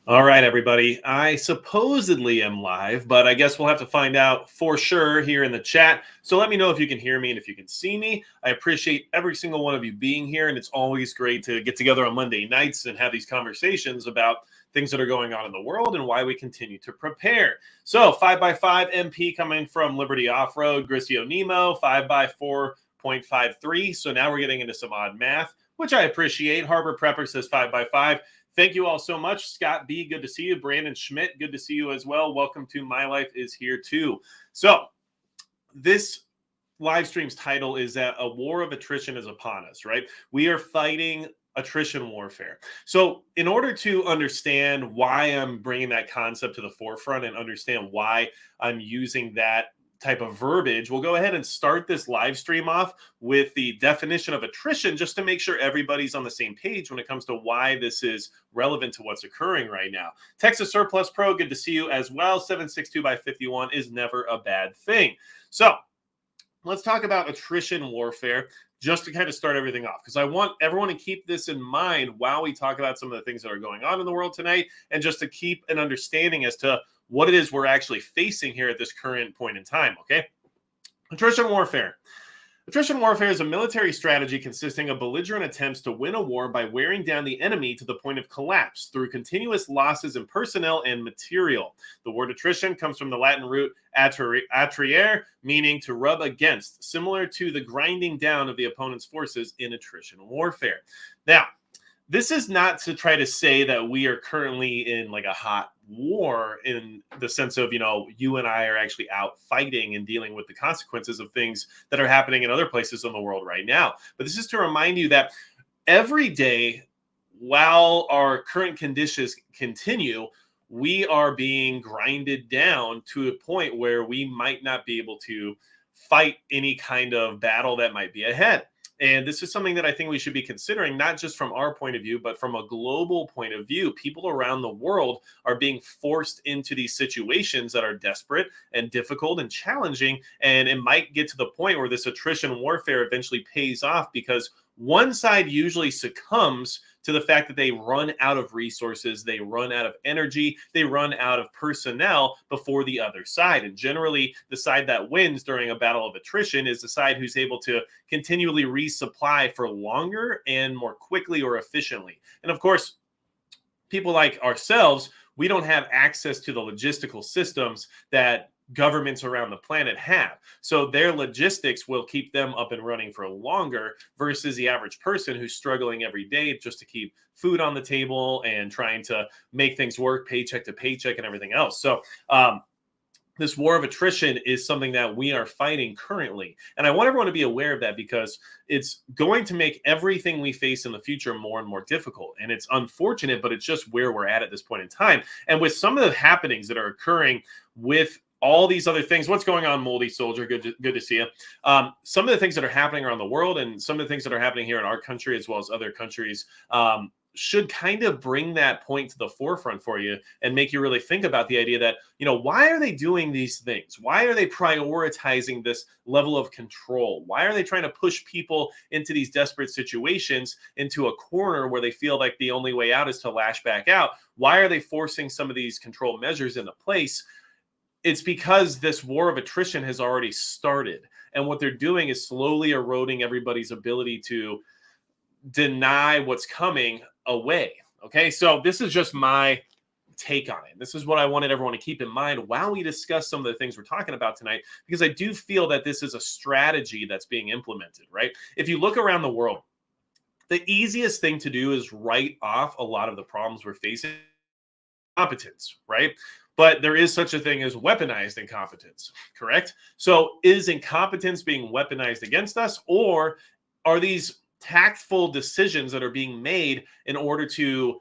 All right, everybody. I supposedly am live, but I guess we'll have to find out for sure here in the chat. So let me know if you can hear me and if you can see me. I appreciate every single one of you being here, and it's always great to get together on Monday nights and have these conversations about things that are going on in the world and why we continue to prepare. So 5x5 MP coming from Liberty Off-Road, Grisio Nemo, 5x4.53. So now we're getting into some odd math, which I appreciate. Harbor Prepper says 5x5. Thank you all so much. Scott B., good to see you. Brandon Schmidt, good to see you as well. Welcome to My Life is Here Too. So this live stream's title is that a war of attrition is upon us, right? We are fighting attrition warfare. So in order to understand why I'm bringing that concept to the forefront and understand why I'm using that type of verbiage, we'll go ahead and start this live stream off with the definition of attrition, just to make sure everybody's on the same page when it comes to why this is relevant to what's occurring right now. Texas Surplus Pro, good to see you as well. 762/51 is never a bad thing. So let's talk about attrition warfare, just to kind of start everything off, because I want everyone to keep this in mind while we talk about some of the things that are going on in the world tonight, and just to keep an understanding as to what it is we're actually facing here at this current point in time, okay? Attrition warfare. Attrition warfare is a military strategy consisting of belligerent attempts to win a war by wearing down the enemy to the point of collapse through continuous losses in personnel and material. The word attrition comes from the Latin root attriere, meaning to rub against, similar to the grinding down of the opponent's forces in attrition warfare. Now, this is not to try to say that we are currently in like a hot war in the sense of, you and I are actually out fighting and dealing with the consequences of things that are happening in other places in the world right now. But this is to remind you that every day, while our current conditions continue, we are being grinded down to a point where we might not be able to fight any kind of battle that might be ahead. And this is something that I think we should be considering, not just from our point of view, but from a global point of view. People around the world are being forced into these situations that are desperate and difficult and challenging. And it might get to the point where this attrition warfare eventually pays off, because one side usually succumbs to the fact that they run out of resources, they run out of energy, they run out of personnel before the other side. And generally, the side that wins during a battle of attrition is the side who's able to continually resupply for longer and more quickly or efficiently. And of course, people like ourselves, we don't have access to the logistical systems that governments around the planet have. So their logistics will keep them up and running for longer versus the average person who's struggling every day just to keep food on the table and trying to make things work paycheck to paycheck and everything else. So this war of attrition is something that we are fighting currently. And I want everyone to be aware of that, because it's going to make everything we face in the future more and more difficult. And it's unfortunate, but it's just where we're at this point in time. And with some of the happenings that are occurring with all these other things, what's going on, Moldy Soldier? Good to see you. Some of the things that are happening around the world, and some of the things that are happening here in our country as well as other countries, should kind of bring that point to the forefront for you and make you really think about the idea that, why are they doing these things? Why are they prioritizing this level of control? Why are they trying to push people into these desperate situations, into a corner where they feel like the only way out is to lash back out? Why are they forcing some of these control measures into place? It's because this war of attrition has already started. And what they're doing is slowly eroding everybody's ability to deny what's coming away. Okay, so this is just my take on it. This is what I wanted everyone to keep in mind while we discuss some of the things we're talking about tonight, because I do feel that this is a strategy that's being implemented, right? If you look around the world, the easiest thing to do is write off a lot of the problems we're facing. Competence, right? But there is such a thing as weaponized incompetence, correct? So is incompetence being weaponized against us, or are these tactful decisions that are being made in order to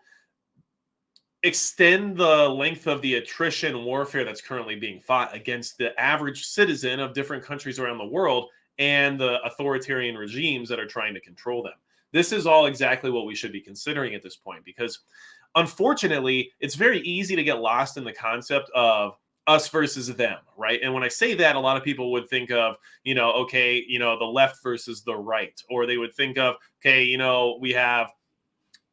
extend the length of the attrition warfare that's currently being fought against the average citizen of different countries around the world and the authoritarian regimes that are trying to control them? This is all exactly what we should be considering at this point, because unfortunately, it's very easy to get lost in the concept of us versus them, right? And when I say that, a lot of people would think of, the left versus the right, or they would think of, we have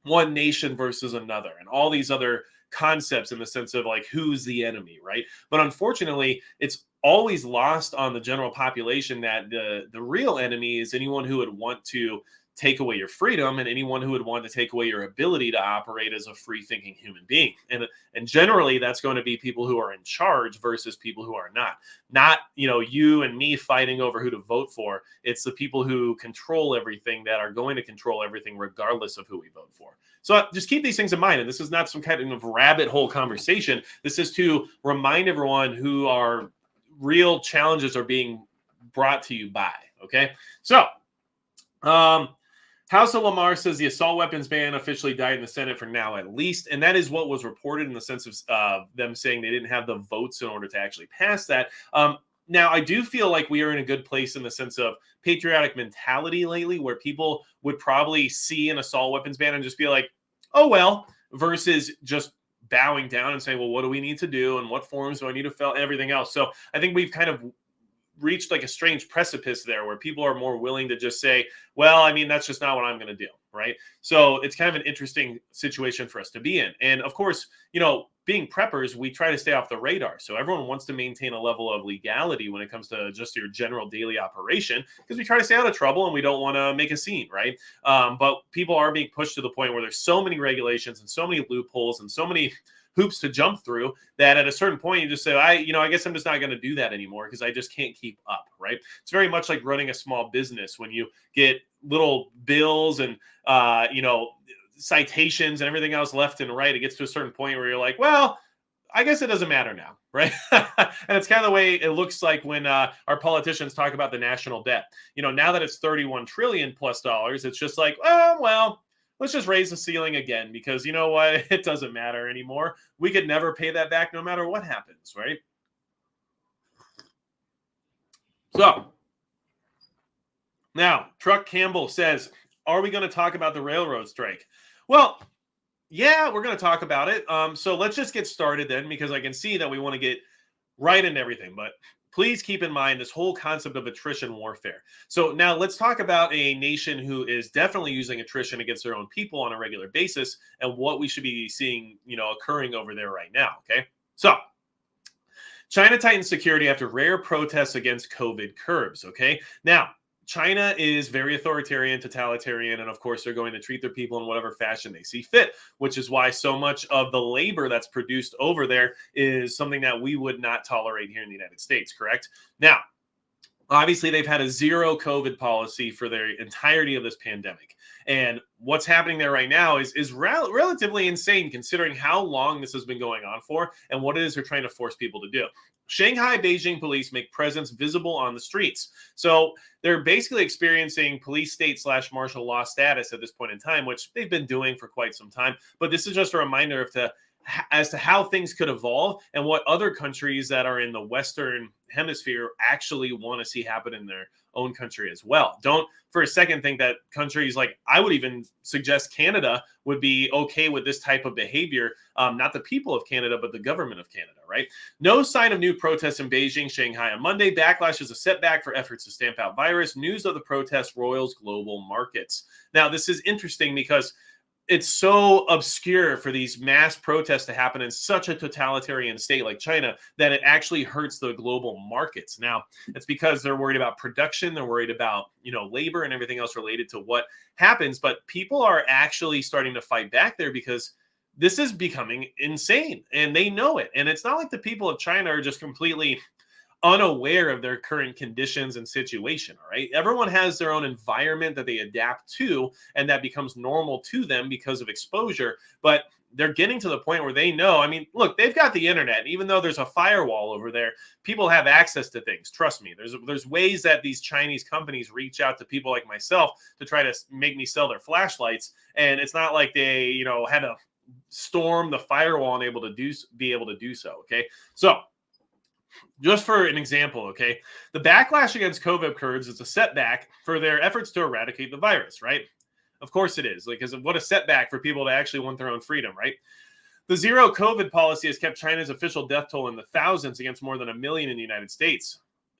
one nation versus another and all these other concepts in the sense of like who's the enemy, right? But unfortunately, it's always lost on the general population that the real enemy is anyone who would want to take away your freedom and anyone who would want to take away your ability to operate as a free thinking human being. And generally that's going to be people who are in charge versus people who are not, you and me fighting over who to vote for. It's the people who control everything that are going to control everything regardless of who we vote for. So just keep these things in mind. And this is not some kind of rabbit hole conversation. This is to remind everyone who our real challenges are being brought to you by. Okay. So, House of Lamar says the assault weapons ban officially died in the Senate for now, at least. And that is what was reported in the sense of them saying they didn't have the votes in order to actually pass that. Now, I do feel like we are in a good place in the sense of patriotic mentality lately, where people would probably see an assault weapons ban and just be like, oh, well, versus just bowing down and saying, well, what do we need to do? And what forms do I need to fill? Everything else. So I think we've kind of reached like a strange precipice there where people are more willing to just say, well, I mean, that's just not what I'm going to do. Right. So it's kind of an interesting situation for us to be in. And of course, being preppers, we try to stay off the radar. So everyone wants to maintain a level of legality when it comes to just your general daily operation, because we try to stay out of trouble and we don't want to make a scene. Right. But people are being pushed to the point where there's so many regulations and so many loopholes and so many hoops to jump through that at a certain point you just say, I guess I'm just not going to do that anymore because I just can't keep up, right? It's very much like running a small business when you get little bills and, citations and everything else left and right. It gets to a certain point where you're like, well, I guess it doesn't matter now, right? And it's kind of the way it looks like when our politicians talk about the national debt. Now that it's $31 trillion plus dollars, it's just like, oh, well, let's just raise the ceiling again because you know what? It doesn't matter anymore. We could never pay that back no matter what happens, right? So now Truck Campbell says, are we going to talk about the railroad strike? Well, yeah, we're going to talk about it. So let's just get started then, because I can see that we want to get right into everything. But please keep in mind this whole concept of attrition warfare. So now let's talk about a nation who is definitely using attrition against their own people on a regular basis and what we should be seeing, occurring over there right now. Okay. So China tightens security after rare protests against COVID curbs. Okay. Now, China is very authoritarian, totalitarian, and of course, they're going to treat their people in whatever fashion they see fit, which is why so much of the labor that's produced over there is something that we would not tolerate here in the United States, correct? Now, obviously, they've had a zero COVID policy for the entirety of this pandemic. And what's happening there right now is relatively insane considering how long this has been going on for and what it is they're trying to force people to do. Shanghai Beijing police make presence visible on the streets. So they're basically experiencing police state / martial law status at this point in time, which they've been doing for quite some time. But this is just a reminder as to how things could evolve and what other countries that are in the Western hemisphere actually want to see happen in their own country as well. Don't for a second think that countries like, I would even suggest Canada would be okay with this type of behavior. Not the people of Canada, but the government of Canada, right? No sign of new protests in Beijing, Shanghai on Monday. Backlash is a setback for efforts to stamp out virus. News of the protests roils global markets. Now, this is interesting because it's so obscure for these mass protests to happen in such a totalitarian state like China that it actually hurts the global markets. Now, it's because they're worried about production. They're worried about, labor and everything else related to what happens. But people are actually starting to fight back there because this is becoming insane and they know it. And it's not like the people of China are just completely unaware of their current conditions and situation. All right. Everyone has their own environment that they adapt to, and that becomes normal to them because of exposure. But they're getting to the point where they know, look, they've got the internet. Even though there's a firewall over there, people have access to things. Trust me, there's ways that these Chinese companies reach out to people like myself to try to make me sell their flashlights. And it's not like they, had to storm the firewall and be able to do so. Okay. So just for an example, okay, the backlash against COVID curbs is a setback for their efforts to eradicate the virus, right? Of course it is, because what a setback for people to actually want their own freedom, right? The zero COVID policy has kept China's official death toll in the thousands against more than 1 million in the United States.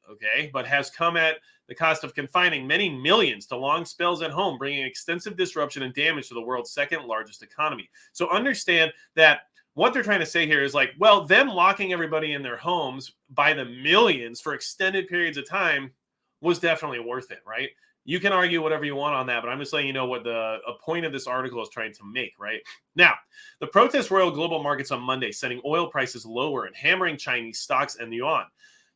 okay, but has come at the cost of confining many millions to long spells at home, bringing extensive disruption and damage to the world's second largest economy. So understand that what they're trying to say here is like, well, them locking everybody in their homes by the millions for extended periods of time was definitely worth it, right? You can argue whatever you want on that, but I'm just letting you know what a point of this article is trying to make, right? Now, the protests roiled global markets on Monday, sending oil prices lower and hammering Chinese stocks and the yuan.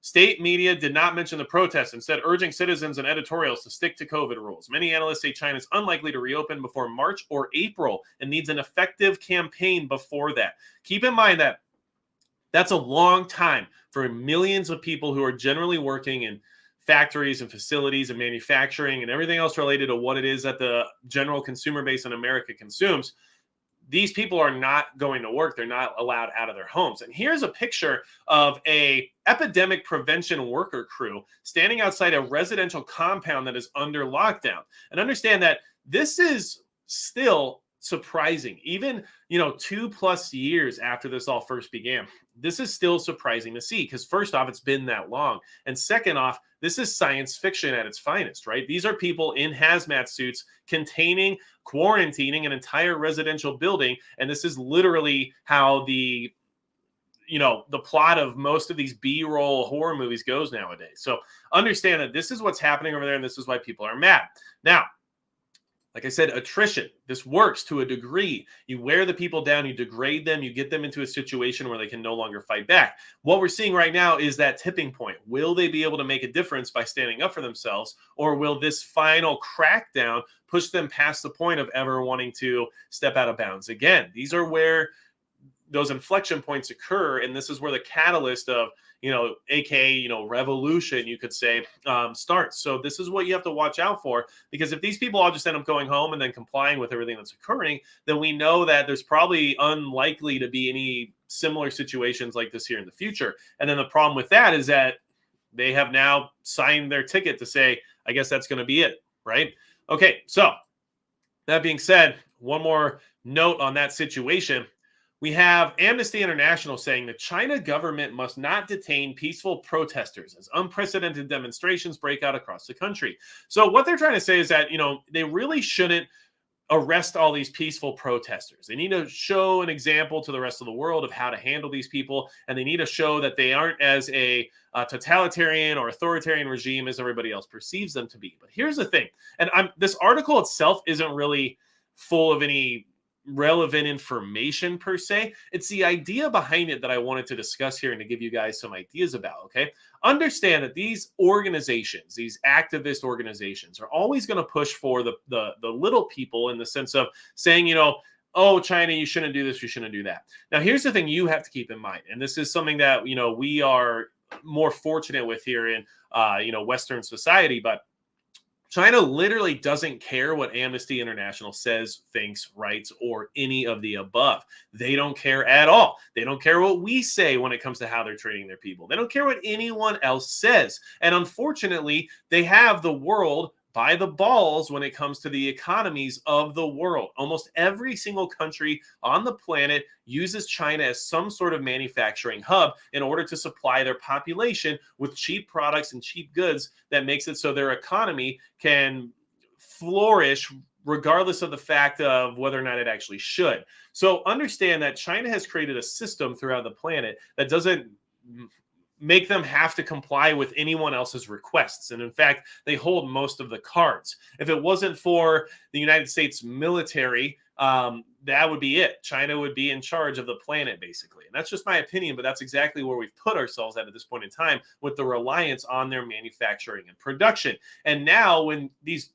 State media did not mention the protests, instead urging citizens and editorials to stick to COVID rules. Many analysts say China is unlikely to reopen before March or April and needs an effective campaign before that. Keep in mind that that's a long time for millions of people who are generally working in factories and facilities and manufacturing and everything else related to what it is that the general consumer base in America consumes. These people are not going to work. They're not allowed out of their homes. And here's a picture of a epidemic prevention worker crew standing outside a residential compound that is under lockdown. And understand that this is still surprising. Even, 2+ years after this all first began, this is still surprising to see because first off, it's been that long. And second off, this is science fiction at its finest, right? These are people in hazmat suits quarantining an entire residential building. And this is literally how the plot of most of these B-roll horror movies goes nowadays. So understand that this is what's happening over there, and this is why people are mad. Now, like I said, attrition. This works to a degree. You wear the people down, you degrade them, you get them into a situation where they can no longer fight back. What we're seeing right now is that tipping point. Will they be able to make a difference by standing up for themselves, or will this final crackdown push them past the point of ever wanting to step out of bounds again? These are where those inflection points occur, and this is where the catalyst of aka revolution, you could say, starts. So this is what you have to watch out for, because if these people all just end up going home and then complying with everything that's occurring, then we know that there's probably unlikely to be any similar situations like this here in the future. And then the problem with that is that they have now signed their ticket to say, I guess that's going to be it, right? Okay, so that being said, one more note on that situation. We have Amnesty International saying the China government must not detain peaceful protesters as unprecedented demonstrations break out across the country. So what they're trying to say is that, they really shouldn't arrest all these peaceful protesters. They need to show an example to the rest of the world of how to handle these people, and they need to show that they aren't as a totalitarian or authoritarian regime as everybody else perceives them to be. But here's the thing, and this article itself isn't really full of any relevant information per se. It's the idea behind it that I wanted to discuss here and to give you guys some ideas about, okay? Understand that these organizations, these activist organizations, are always going to push for the little people, in the sense of saying, oh, China, you shouldn't do this, you shouldn't do that. Now, here's the thing you have to keep in mind, and this is something that, we are more fortunate with here in, Western society, but China literally doesn't care what Amnesty International says, thinks, writes, or any of the above. They don't care at all. They don't care what we say when it comes to how they're treating their people. They don't care what anyone else says. And unfortunately, they have the world by the balls when it comes to the economies of the world. Almost every single country on the planet uses China as some sort of manufacturing hub in order to supply their population with cheap products and cheap goods that makes it so their economy can flourish regardless of the fact of whether or not it actually should. So understand that China has created a system throughout the planet that doesn't make them have to comply with anyone else's requests. And in fact, they hold most of the cards. If it wasn't for the United States military, that would be it. China would be in charge of the planet, basically. And that's just my opinion, but that's exactly where we've put ourselves at this point in time, with the reliance on their manufacturing and production. And now when these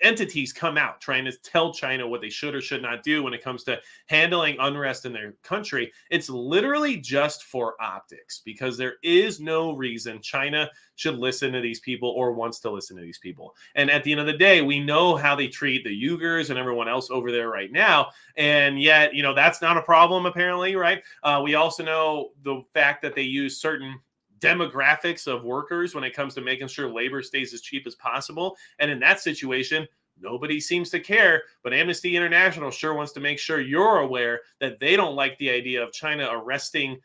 entities come out trying to tell China what they should or should not do when it comes to handling unrest in their country, it's literally just for optics, because there is no reason China should listen to these people or wants to listen to these people. And at the end of the day, we know how they treat the Uyghurs and everyone else over there right now. And yet, that's not a problem apparently, right? We also know the fact that they use certain demographics of workers when it comes to making sure labor stays as cheap as possible. And in that situation, nobody seems to care, but Amnesty International sure wants to make sure you're aware that they don't like the idea of China arresting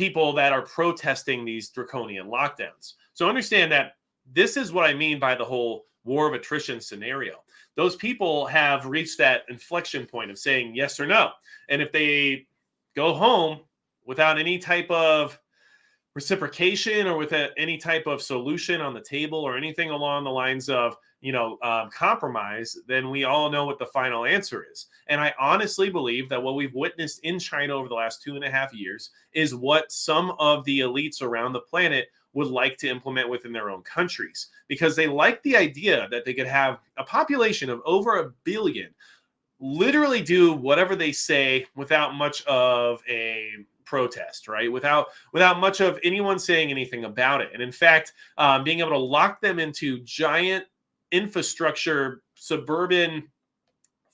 people that are protesting these draconian lockdowns. So understand that this is what I mean by the whole war of attrition scenario. Those people have reached that inflection point of saying yes or no. And if they go home without any type of reciprocation or with any type of solution on the table or anything along the lines of, compromise, then we all know what the final answer is. And I honestly believe that what we've witnessed in China over the last 2.5 years is what some of the elites around the planet would like to implement within their own countries, because they like the idea that they could have a population of over 1 billion literally do whatever they say without much of a protest, right? Without much of anyone saying anything about it. And in fact, being able to lock them into giant infrastructure, suburban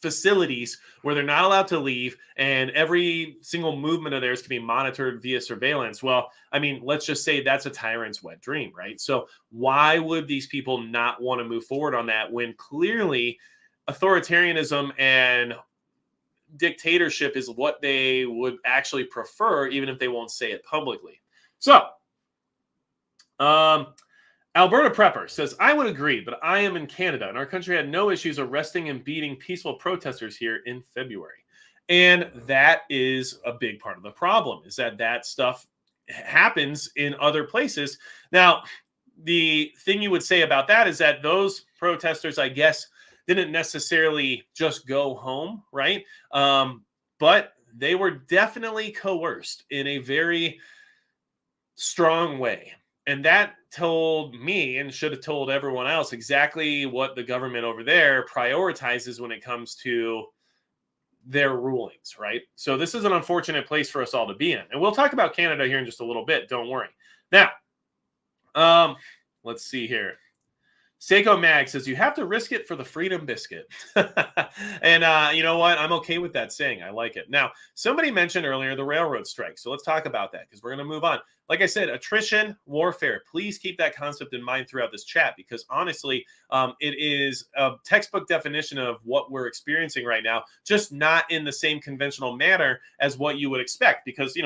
facilities where they're not allowed to leave, and every single movement of theirs can be monitored via surveillance. Well, I mean, let's just say that's a tyrant's wet dream, right? So why would these people not want to move forward on that when clearly authoritarianism and dictatorship is what they would actually prefer, even if they won't say it publicly? So, Alberta Prepper says, I would agree, but I am in Canada, and our country had no issues arresting and beating peaceful protesters here in February. And that is a big part of the problem, is that stuff happens in other places. Now, the thing you would say about that is that those protesters, I guess, didn't necessarily just go home, right? But they were definitely coerced in a very strong way. And that told me, and should have told everyone else, exactly what the government over there prioritizes when it comes to their rulings, right? So this is an unfortunate place for us all to be in. And we'll talk about Canada here in just a little bit. Don't worry. Now, let's see here. Seiko Mag says, you have to risk it for the freedom biscuit. And you know what? I'm okay with that saying. I like it. Now, somebody mentioned earlier the railroad strike. So let's talk about that, because we're going to move on. Like I said, attrition, warfare. Please keep that concept in mind throughout this chat, because honestly, it is a textbook definition of what we're experiencing right now, just not in the same conventional manner as what you would expect. Because,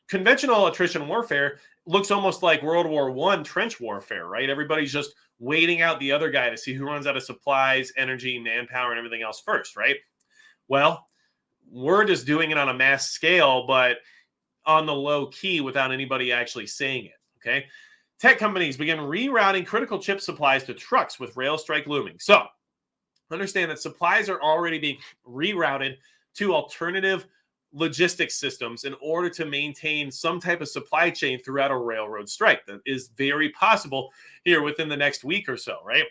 conventional attrition warfare looks almost like World War I trench warfare, right? Everybody's just waiting out the other guy to see who runs out of supplies, energy, manpower, and everything else first, right? Well, we're just doing it on a mass scale, but on the low key without anybody actually saying it, okay? Tech companies begin rerouting critical chip supplies to trucks with rail strike looming. So understand that supplies are already being rerouted to alternative logistics systems in order to maintain some type of supply chain throughout a railroad strike. That is very possible here within the next week or so, right?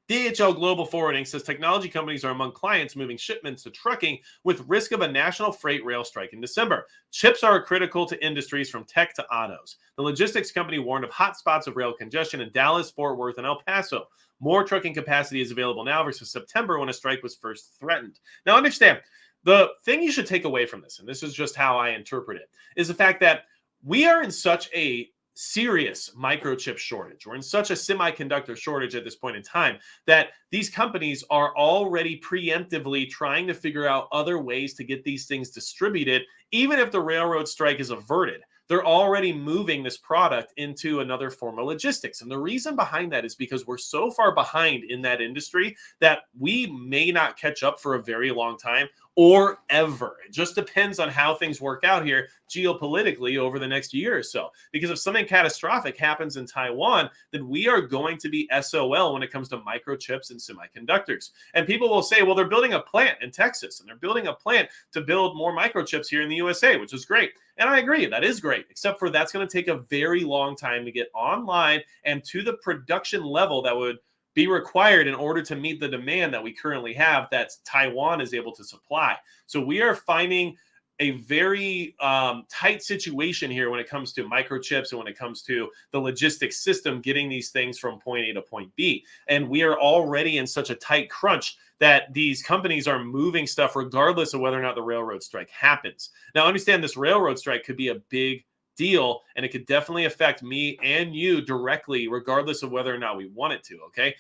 DHL Global Forwarding says technology companies are among clients moving shipments to trucking with risk of a national freight rail strike in December. Chips are critical to industries from tech to autos. The logistics company warned of hot spots of rail congestion in Dallas, Fort Worth, and El Paso. More trucking capacity is available now versus September when a strike was first threatened. Now understand, the thing you should take away from this, and this is just how I interpret it, is the fact that we are in such a serious microchip shortage. We're in such a semiconductor shortage at this point in time that these companies are already preemptively trying to figure out other ways to get these things distributed, even if the railroad strike is averted. They're already moving this product into another form of logistics. And the reason behind that is because we're so far behind in that industry that we may not catch up for a very long time or ever. It just depends on how things work out here geopolitically over the next year or so. Because if something catastrophic happens in Taiwan, then we are going to be SOL when it comes to microchips and semiconductors. And people will say, well, they're building a plant in Texas and they're building a plant to build more microchips here in the USA, which is great. And I agree, that is great, except for that's going to take a very long time to get online and to the production level that would be required in order to meet the demand that we currently have that Taiwan is able to supply. So we are finding a very tight situation here when it comes to microchips and when it comes to the logistics system, getting these things from point A to point B. And we are already in such a tight crunch that these companies are moving stuff regardless of whether or not the railroad strike happens. Now, understand this railroad strike could be a big deal, and it could definitely affect me and you directly, regardless of whether or not we want it to, okay?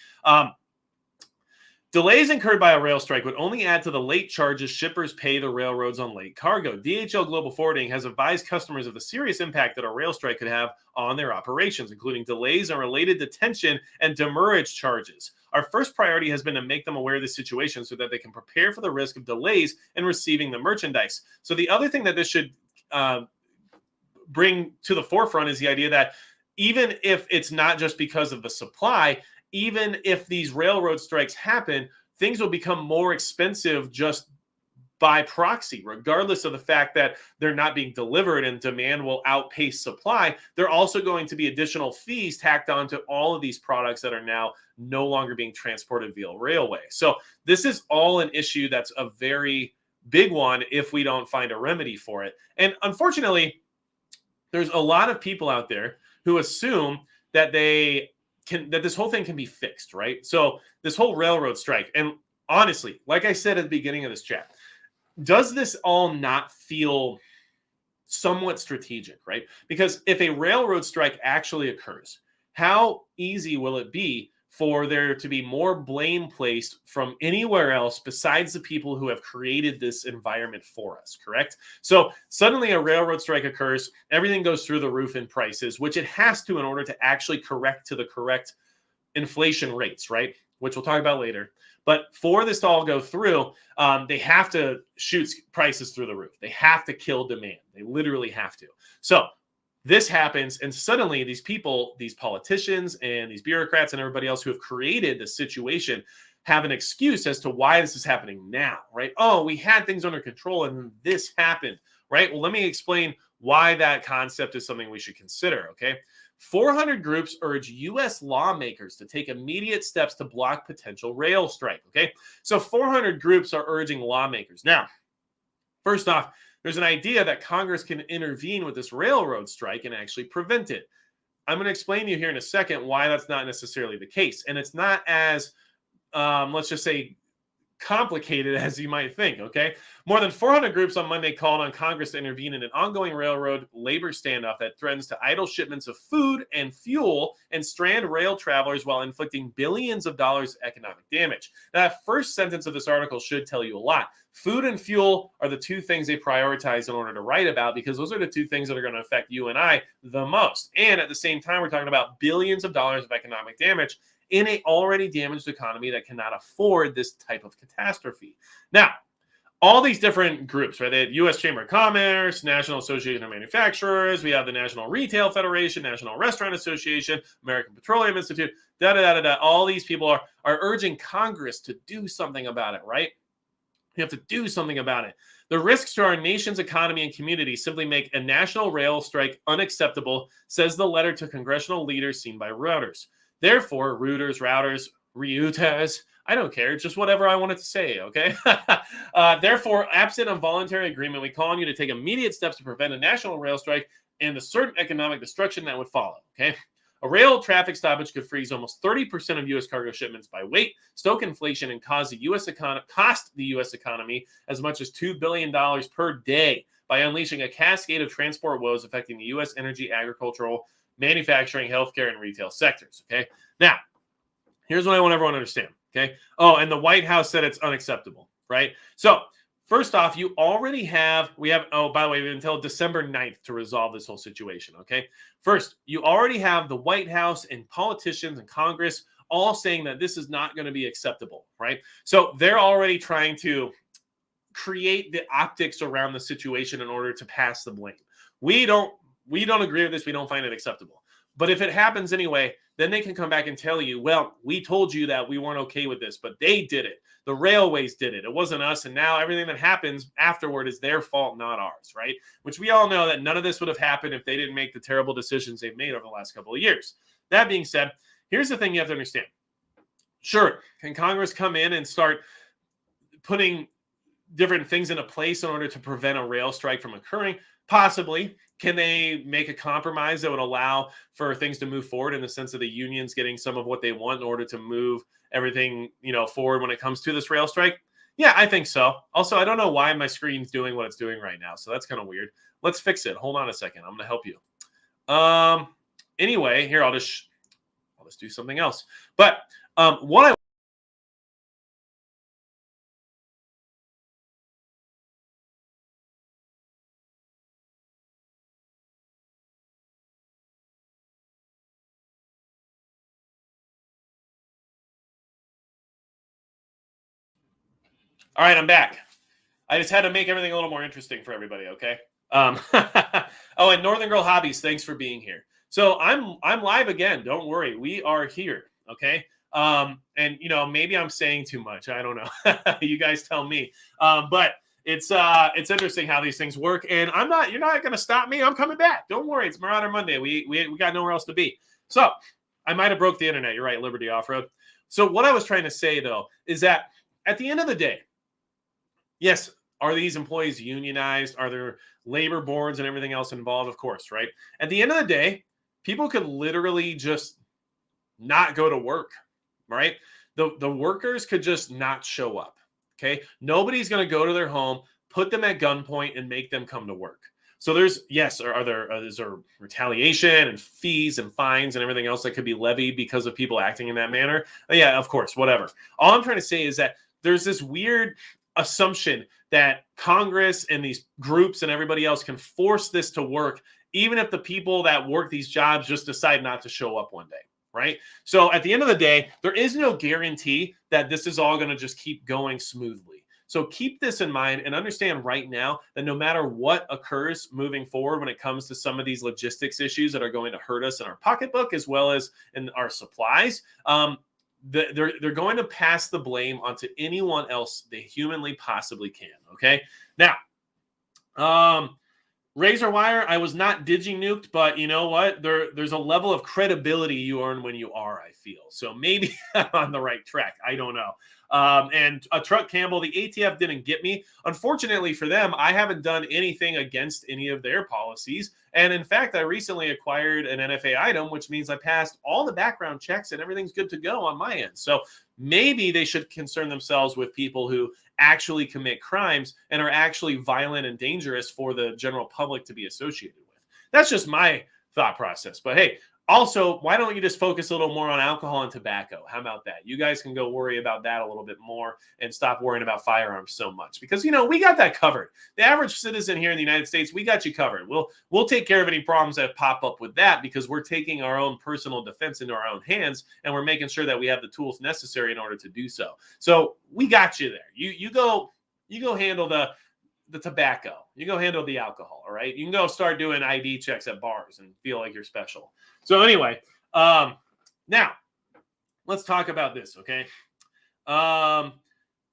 Delays incurred by a rail strike would only add to the late charges shippers pay the railroads on late cargo. DHL Global Forwarding has advised customers of the serious impact that a rail strike could have on their operations, including delays and related detention and demurrage charges. Our first priority has been to make them aware of the situation so that they can prepare for the risk of delays in receiving the merchandise. So the other thing that this should bring to the forefront is the idea that even if it's not just because of the supply, even if these railroad strikes happen, things will become more expensive just by proxy, regardless of the fact that they're not being delivered and demand will outpace supply. There are also going to be additional fees tacked on to all of these products that are now no longer being transported via railway. So this is all an issue that's a very big one if we don't find a remedy for it. And unfortunately, there's a lot of people out there who assume that that this whole thing can be fixed, right? So this whole railroad strike, and honestly, like I said at the beginning of this chat, does this all not feel somewhat strategic, right? Because if a railroad strike actually occurs, how easy will it be for there to be more blame placed from anywhere else besides the people who have created this environment for us, correct? So suddenly a railroad strike occurs, everything goes through the roof in prices, which it has to in order to actually correct to the correct inflation rates, right? Which we'll talk about later. But for this to all go through, they have to shoot prices through the roof. They have to kill demand. They literally have to. So this happens, and suddenly these people, these politicians and these bureaucrats and everybody else who have created this situation have an excuse as to why this is happening now, right? Oh, we had things under control and this happened, right? Well, let me explain why that concept is something we should consider, okay? 400 groups urge U.S. lawmakers to take immediate steps to block potential rail strike, okay? So 400 groups are urging lawmakers. Now, first off, there's an idea that Congress can intervene with this railroad strike and actually prevent it. I'm going to explain to you here in a second why that's not necessarily the case. And it's not as, let's just say, complicated as you might think, okay? More than 400 groups on Monday called on Congress to intervene in an ongoing railroad labor standoff that threatens to idle shipments of food and fuel and strand rail travelers while inflicting billions of dollars of economic damage. Now, that first sentence of this article should tell you a lot. Food and fuel are the two things they prioritize in order to write about because those are the two things that are going to affect you and I the most. And at the same time, we're talking about billions of dollars of economic damage in an already damaged economy that cannot afford this type of catastrophe. Now, all these different groups, right? They have U.S. Chamber of Commerce, National Association of Manufacturers, we have the National Retail Federation, National Restaurant Association, American Petroleum Institute, all these people are urging Congress to do something about it, right? You have to do something about it. The risks to our nation's economy and community simply make a national rail strike unacceptable, says the letter to congressional leaders seen by Reuters. Therefore, routers, I don't care, just whatever I wanted to say, okay? Therefore, absent a voluntary agreement, we call on you to take immediate steps to prevent a national rail strike and the certain economic destruction that would follow, okay? A rail traffic stoppage could freeze almost 30% of U.S. cargo shipments by weight, stoke inflation, and cost the U.S. economy as much as $2 billion per day by unleashing a cascade of transport woes affecting the U.S. energy, agricultural, manufacturing, healthcare, and retail sectors, okay? Now, here's what I want everyone to understand, okay? Oh, and the White House said it's unacceptable, right? So, first off, by the way, we have until December 9th to resolve this whole situation, okay? First, you already have the White House and politicians and Congress all saying that this is not going to be acceptable, right? So they're already trying to create the optics around the situation in order to pass the blame. We don't agree with this. We don't find it acceptable. But if it happens anyway, then they can come back and tell you, well, we told you that we weren't okay with this, but they did it. The railways did it. It wasn't us. And now everything that happens afterward is their fault, not ours, right? Which we all know that none of this would have happened if they didn't make the terrible decisions they've made over the last couple of years. That being said, here's the thing you have to understand. Sure, can Congress come in and start putting different things into place in order to prevent a rail strike from occurring? Possibly. Can they make a compromise that would allow for things to move forward in the sense of the unions getting some of what they want in order to move everything, forward when it comes to this rail strike? Yeah, I think so. Also, I don't know why my screen's doing what it's doing right now, so that's kind of weird. Let's fix it. Hold on a second. I'm going to help you. Anyway, here I'll just do something else. But what I All right, I'm back. I just had to make everything a little more interesting for everybody, okay? Oh, and Northern Girl Hobbies, thanks for being here. So I'm live again. Don't worry, we are here, okay? And maybe I'm saying too much. I don't know. You guys tell me. But it's interesting how these things work. And you're not gonna stop me. I'm coming back. Don't worry. It's Marauder Monday. We got nowhere else to be. So I might have broke the internet. You're right, Liberty Off-Road. So what I was trying to say though is that at the end of the day, yes, are these employees unionized? Are there labor boards and everything else involved? Of course, right? At the end of the day, people could literally just not go to work, right? The workers could just not show up, okay? Nobody's going to go to their home, put them at gunpoint, and make them come to work. So is there retaliation and fees and fines and everything else that could be levied because of people acting in that manner? Yeah, of course, whatever. All I'm trying to say is that there's this weird assumption that Congress and these groups and everybody else can force this to work, even if the people that work these jobs just decide not to show up one day, right? So at the end of the day, there is no guarantee that this is all going to just keep going smoothly. So keep this in mind and understand right now that no matter what occurs moving forward when it comes to some of these logistics issues that are going to hurt us in our pocketbook as well as in our supplies, they're going to pass the blame onto anyone else they humanly possibly can. Okay. Now, razor wire, I was not digi-nuked, but you know what? There's a level of credibility you earn when you are, I feel. So maybe I'm on the right track. I don't know. And a Truck Campbell, the ATF didn't get me. Unfortunately for them, I haven't done anything against any of their policies. And in fact, I recently acquired an NFA item, which means I passed all the background checks and everything's good to go on my end. So maybe they should concern themselves with people who actually commit crimes and are actually violent and dangerous for the general public to be associated with. That's just my thought process. But hey, also, why don't you just focus a little more on alcohol and tobacco? How about that? You guys can go worry about that a little bit more and stop worrying about firearms so much because, we got that covered. The average citizen here in the United States, we got you covered. We'll take care of any problems that pop up with that because we're taking our own personal defense into our own hands and we're making sure that we have the tools necessary in order to do so. So we got you there. You go handle the tobacco. You go handle the alcohol, all right? You can go start doing ID checks at bars and feel like you're special. So anyway, now let's talk about this, okay?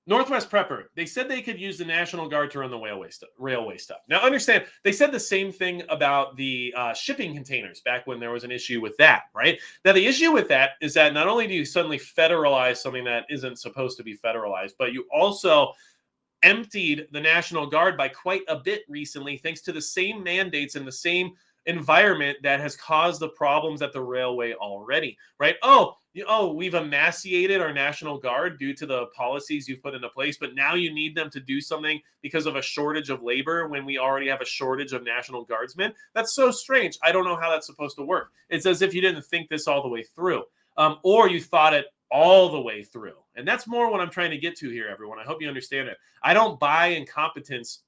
Northwest Prepper, they said they could use the National Guard to run the railway stuff. Now understand, they said the same thing about the shipping containers back when there was an issue with that, right? Now the issue with that is that not only do you suddenly federalize something that isn't supposed to be federalized, but you also emptied the National Guard by quite a bit recently, thanks to the same mandates and the same environment that has caused the problems at the railway already, right? We've emaciated our National Guard due to the policies you've put into place, but now you need them to do something because of a shortage of labor when we already have a shortage of National Guardsmen. That's so strange. I don't know how that's supposed to work. It's as if you didn't think this all the way through, or you thought it all the way through. And that's more what I'm trying to get to here, everyone. I hope you understand it. I don't buy incompetence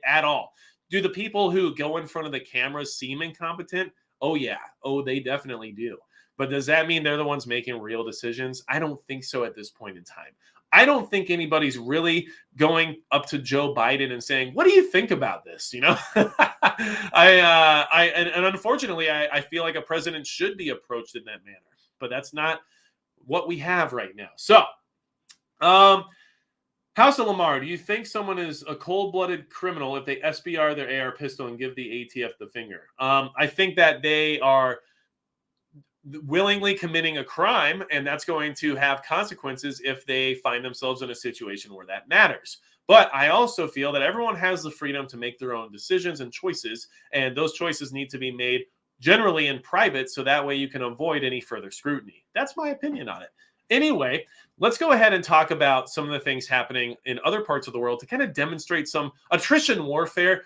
at all. Do the people who go in front of the cameras seem incompetent? Oh, yeah. Oh, they definitely do. But does that mean they're the ones making real decisions? I don't think so at this point in time. I don't think anybody's really going up to Joe Biden and saying, what do you think about this? And unfortunately, I feel like a president should be approached in that manner. But that's not what we have right now. So, House of Lamar, do you think someone is a cold-blooded criminal if they SBR their AR pistol and give the ATF the finger? I think that they are willingly committing a crime, and that's going to have consequences if they find themselves in a situation where that matters. But I also feel that everyone has the freedom to make their own decisions and choices, and those choices need to be made generally in private, so that way you can avoid any further scrutiny. That's my opinion on it. Anyway, let's go ahead and talk about some of the things happening in other parts of the world to kind of demonstrate some attrition warfare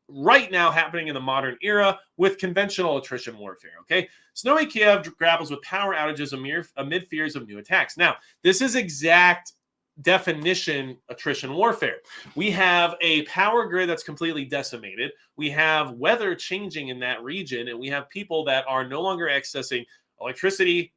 right now happening in the modern era with conventional attrition warfare, okay? Snowy Kiev grapples with power outages amid fears of new attacks. Now, this is exact definition attrition warfare. We have a power grid that's completely decimated. We have weather changing in that region, and we have people that are no longer accessing electricity,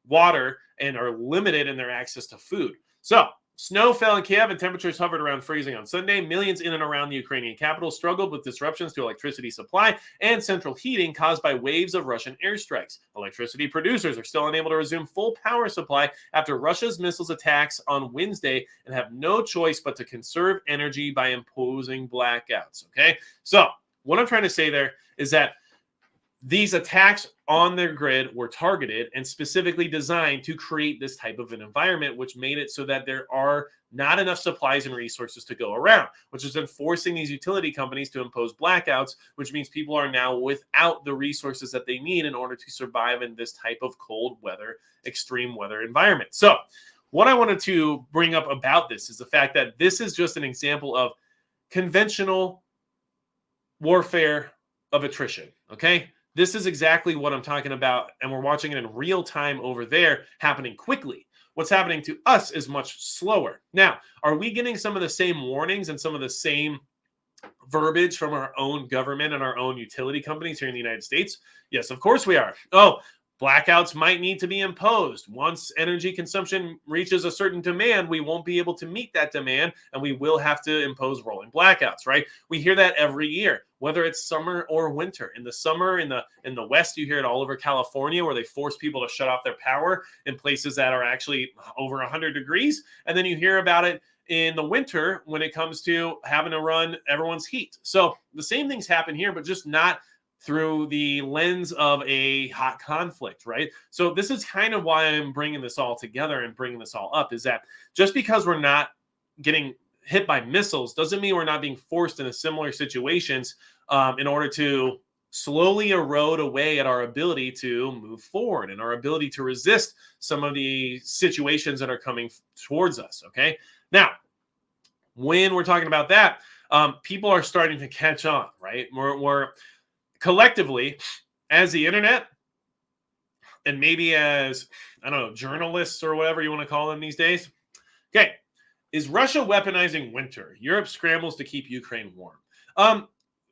water, and are limited in their access to food. So Snow fell in Kiev and temperatures hovered around freezing on Sunday. Millions in and around the Ukrainian capital struggled with disruptions to electricity supply and central heating caused by waves of Russian airstrikes. Electricity producers are still unable to resume full power supply after Russia's missiles attacks on Wednesday and have no choice but to conserve energy by imposing blackouts. Okay, so what I'm trying to say there is that these attacks on their grid were targeted and specifically designed to create this type of an environment, which made it so that there are not enough supplies and resources to go around, which is then forcing these utility companies to impose blackouts, which means people are now without the resources that they need in order to survive in this type of cold weather, extreme weather environment. So what I wanted to bring up about this is the fact that this is just an example of conventional warfare of attrition, okay? This is exactly what I'm talking about, and we're watching it in real time over there, happening quickly. What's happening to us is much slower. Now, are we getting some of the same warnings and some of the same verbiage from our own government and our own utility companies here in the United States? Yes, of course we are. Oh, blackouts might need to be imposed. Once energy consumption reaches a certain demand, we won't be able to meet that demand, and we will have to impose rolling blackouts, right? We hear that every year, whether it's summer or winter. In the summer, in the West, you hear it all over California, where they force people to shut off their power in places that are actually over 100 degrees. And then you hear about it in the winter when it comes to having to run everyone's heat. So the same things happen here, but just not through the lens of a hot conflict, right? So this is kind of why I'm bringing this all together and bringing this all up, is that just because we're not getting hit by missiles doesn't mean we're not being forced into similar situations in order to slowly erode away at our ability to move forward and our ability to resist some of the situations that are coming towards us, okay? Now, when we're talking about that, people are starting to catch on, right? We're collectively, as the internet, and maybe as, I don't know, journalists or whatever you want to call them these days. Okay, is Russia weaponizing winter? Europe scrambles to keep Ukraine warm.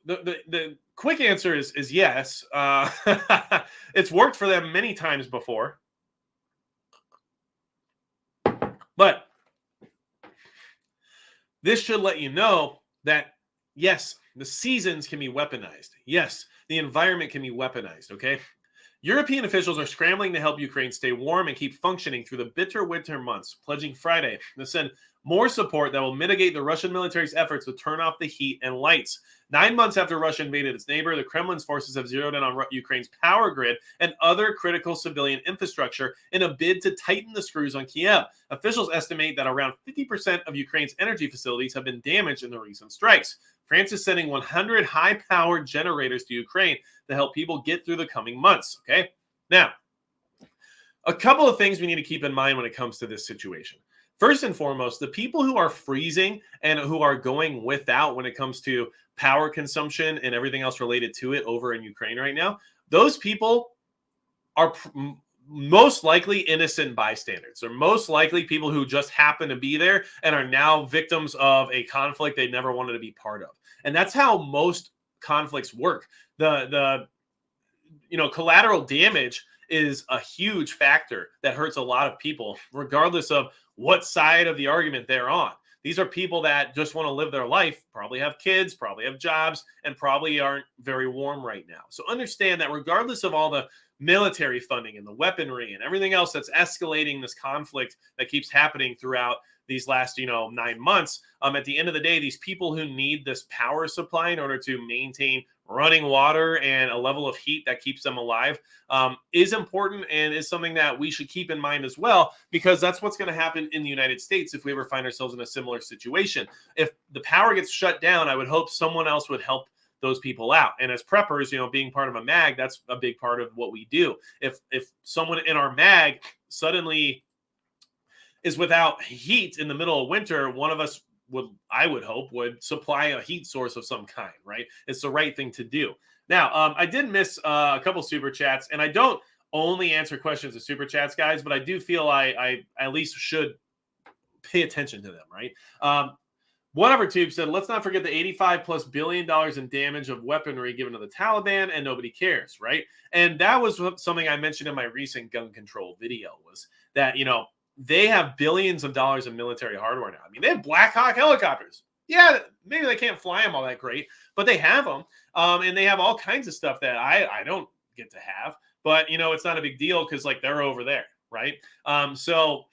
The quick answer is yes. It's worked for them many times before. But this should let you know that, yes, the seasons can be weaponized. Yes, the environment can be weaponized, okay? European officials are scrambling to help Ukraine stay warm and keep functioning through the bitter winter months, pledging Friday to send more support that will mitigate the Russian military's efforts to turn off the heat and lights. 9 months after Russia invaded its neighbor, the Kremlin's forces have zeroed in on Ukraine's power grid and other critical civilian infrastructure in a bid to tighten the screws on Kiev. Officials estimate that around 50% of Ukraine's energy facilities have been damaged in the recent strikes. France is sending 100 high-powered generators to Ukraine to help people get through the coming months, okay? Now, a couple of things we need to keep in mind when it comes to this situation. First and foremost, the people who are freezing and who are going without when it comes to power consumption and everything else related to it over in Ukraine right now, those people are most likely innocent bystanders. They're most likely people who just happen to be there and are now victims of a conflict they never wanted to be part of. And that's how most conflicts work. The collateral damage is a huge factor that hurts a lot of people, regardless of what side of the argument they're on. These are people that just want to live their life, probably have kids, probably have jobs, and probably aren't very warm right now. So understand that regardless of all the military funding and the weaponry and everything else that's escalating this conflict that keeps happening throughout these last 9 months, at the end of the day, these people who need this power supply in order to maintain running water and a level of heat that keeps them alive is important and is something that we should keep in mind as well, because that's what's going to happen in the United States if we ever find ourselves in a similar situation. If the power gets shut down, I would hope someone else would help those people out. And as preppers, being part of a MAG, that's a big part of what we do. If someone in our MAG suddenly is without heat in the middle of winter, one of us I would hope would supply a heat source of some kind, right? It's the right thing to do. Now, I did miss a couple super chats, and I don't only answer questions of super chats, guys, but I do feel I at least should pay attention to them, right? Whatever Tube said, let's not forget the $85+ billion in damage of weaponry given to the Taliban, and nobody cares, right? And that was something I mentioned in my recent gun control video, was that, they have billions of dollars of military hardware now. I mean, they have Black Hawk helicopters. Yeah, maybe they can't fly them all that great, but they have them. And they have all kinds of stuff that I don't get to have. But, it's not a big deal because, like, they're over there, right? So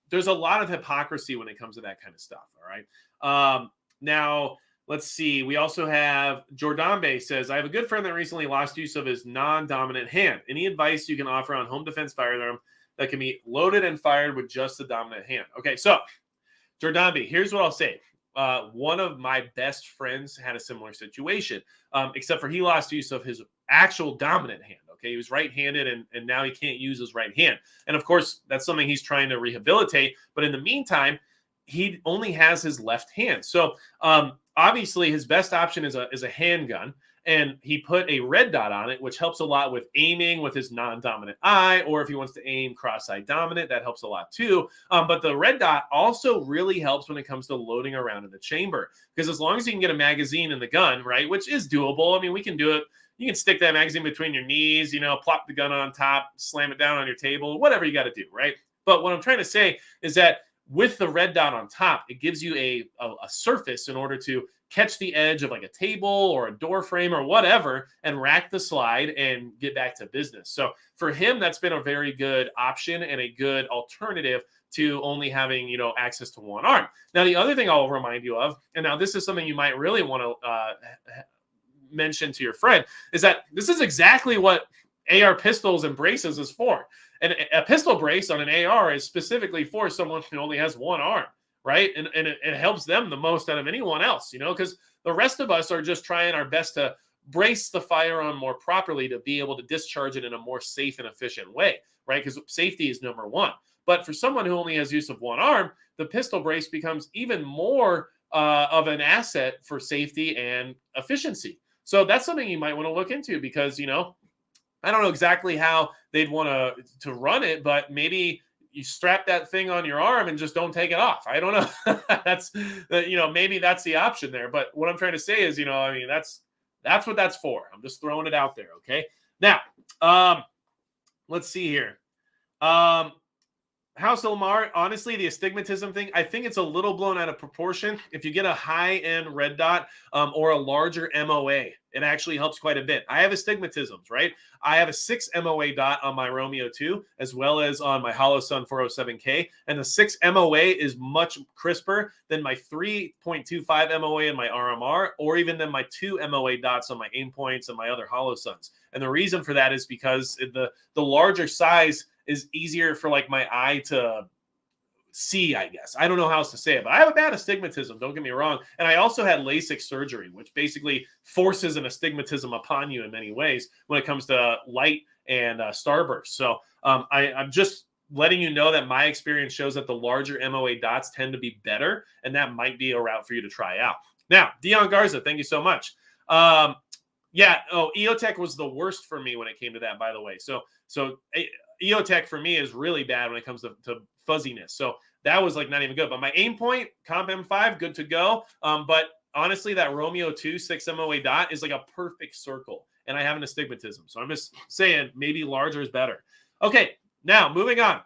there's a lot of hypocrisy when it comes to that kind of stuff, all right? Now, let's see. We also have Jordambe says, I have a good friend that recently lost use of his non-dominant hand. Any advice you can offer on home defense firearm that can be loaded and fired with just the dominant hand? Okay, so Jordambe, here's what I'll say. One of my best friends had a similar situation, except for he lost use of his actual dominant hand. Okay, he was right-handed, and now he can't use his right hand. And of course, that's something he's trying to rehabilitate. But in the meantime, he only has his left hand. So obviously, his best option is a handgun. And he put a red dot on it, which helps a lot with aiming with his non-dominant eye, or if he wants to aim cross-eye dominant, that helps a lot too. But the red dot also really helps when it comes to loading around in the chamber, because as long as you can get a magazine in the gun, right, which is doable. I mean, we can do it. You can stick that magazine between your knees, plop the gun on top, slam it down on your table, whatever you got to do, right? But what I'm trying to say is that with the red dot on top, it gives you a surface in order to catch the edge of like a table or a door frame or whatever and rack the slide and get back to business. So for him, that's been a very good option and a good alternative to only having, access to one arm. Now, the other thing I'll remind you of, and now this is something you might really want to mention to your friend, is that this is exactly what AR pistols and braces is for. And a pistol brace on an AR is specifically for someone who only has one arm, right? And it helps them the most out of anyone else, because the rest of us are just trying our best to brace the firearm more properly to be able to discharge it in a more safe and efficient way, right? Because safety is number one. But for someone who only has use of one arm, the pistol brace becomes even more of an asset for safety and efficiency. So that's something you might want to look into because, I don't know exactly how they'd want to run it, but maybe you strap that thing on your arm and just don't take it off. I don't know. That's, maybe that's the option there. But what I'm trying to say is, that's what that's for. I'm just throwing it out there. Okay. Now, let's see here. House Lamar, honestly, the astigmatism thing, I think it's a little blown out of proportion. If you get a high-end red dot or a larger MOA, it actually helps quite a bit. I have astigmatisms, right? I have a 6 MOA dot on my Romeo 2, as well as on my Holosun 407K, and the 6 MOA is much crisper than my 3.25 MOA in my RMR, or even than my 2 MOA dots on my aim points and my other Holosuns. And the reason for that is because the larger size is easier for like my eye to see, I guess. I don't know how else to say it, but I have a bad astigmatism, don't get me wrong. And I also had LASIK surgery, which basically forces an astigmatism upon you in many ways when it comes to light and starburst. So I'm just letting you know that my experience shows that the larger MOA dots tend to be better, and that might be a route for you to try out. Now, Dion Garza, thank you so much. EOTech was the worst for me when it came to that, by the way. So EOTech for me is really bad when it comes to fuzziness. So that was like not even good. But my aim point, Comp M5, good to go. But honestly, that Romeo 2 6 MOA dot is like a perfect circle. And I have an astigmatism. So I'm just saying maybe larger is better. Okay, now moving on.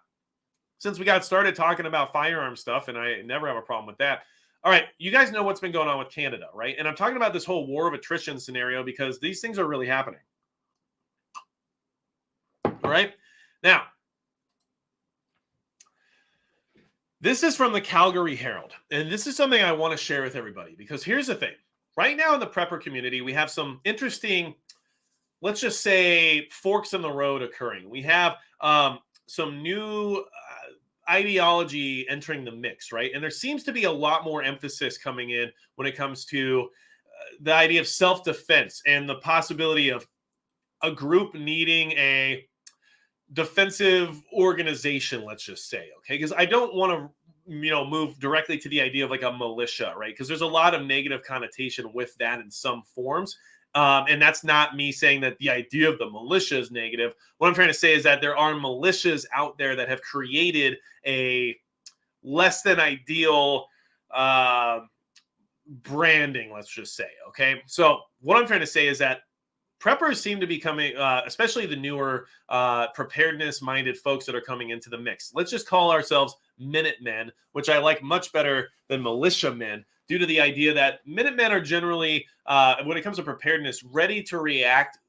Since we got started talking about firearm stuff, and I never have a problem with that. All right, you guys know what's been going on with Canada, right? And I'm talking about this whole war of attrition scenario because these things are really happening. All right. Now, this is from the Calgary Herald, and this is something I want to share with everybody because here's the thing. Right now in the prepper community, we have some interesting, let's just say, forks in the road occurring. We have some new ideology entering the mix, right? And there seems to be a lot more emphasis coming in when it comes to the idea of self-defense and the possibility of a group needing a defensive organization, let's just say, okay? Because I don't want to, move directly to the idea of like a militia, right? Because there's a lot of negative connotation with that in some forms. And that's not me saying that the idea of the militia is negative. What I'm trying to say is that there are militias out there that have created a less than ideal branding, let's just say, okay? So what I'm trying to say is that preppers seem to be coming, especially the newer preparedness-minded folks that are coming into the mix. Let's just call ourselves Minutemen, which I like much better than militiamen, due to the idea that Minutemen are generally, when it comes to preparedness, ready to react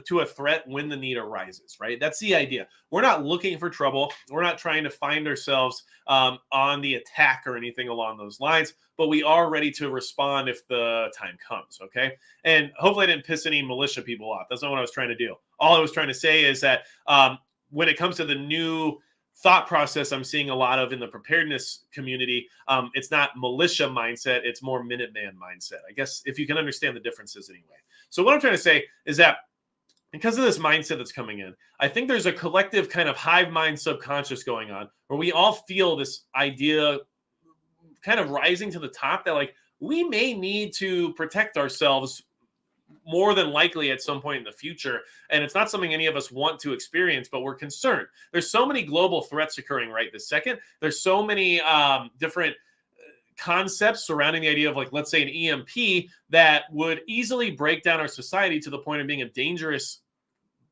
to a threat when the need arises, right? That's the idea. We're not looking for trouble. We're not trying to find ourselves on the attack or anything along those lines, but we are ready to respond if the time comes, okay? And hopefully I didn't piss any militia people off. That's not what I was trying to do. All I was trying to say is that when it comes to the new thought process I'm seeing a lot of in the preparedness community, it's not militia mindset, it's more Minuteman mindset. I guess if you can understand the differences anyway. So what I'm trying to say is that because of this mindset that's coming in, I think there's a collective kind of hive mind subconscious going on where we all feel this idea kind of rising to the top that like we may need to protect ourselves more than likely at some point in the future. And it's not something any of us want to experience, but we're concerned. There's so many global threats occurring right this second. There's so many different concepts surrounding the idea of, like, let's say an EMP that would easily break down our society to the point of being a dangerous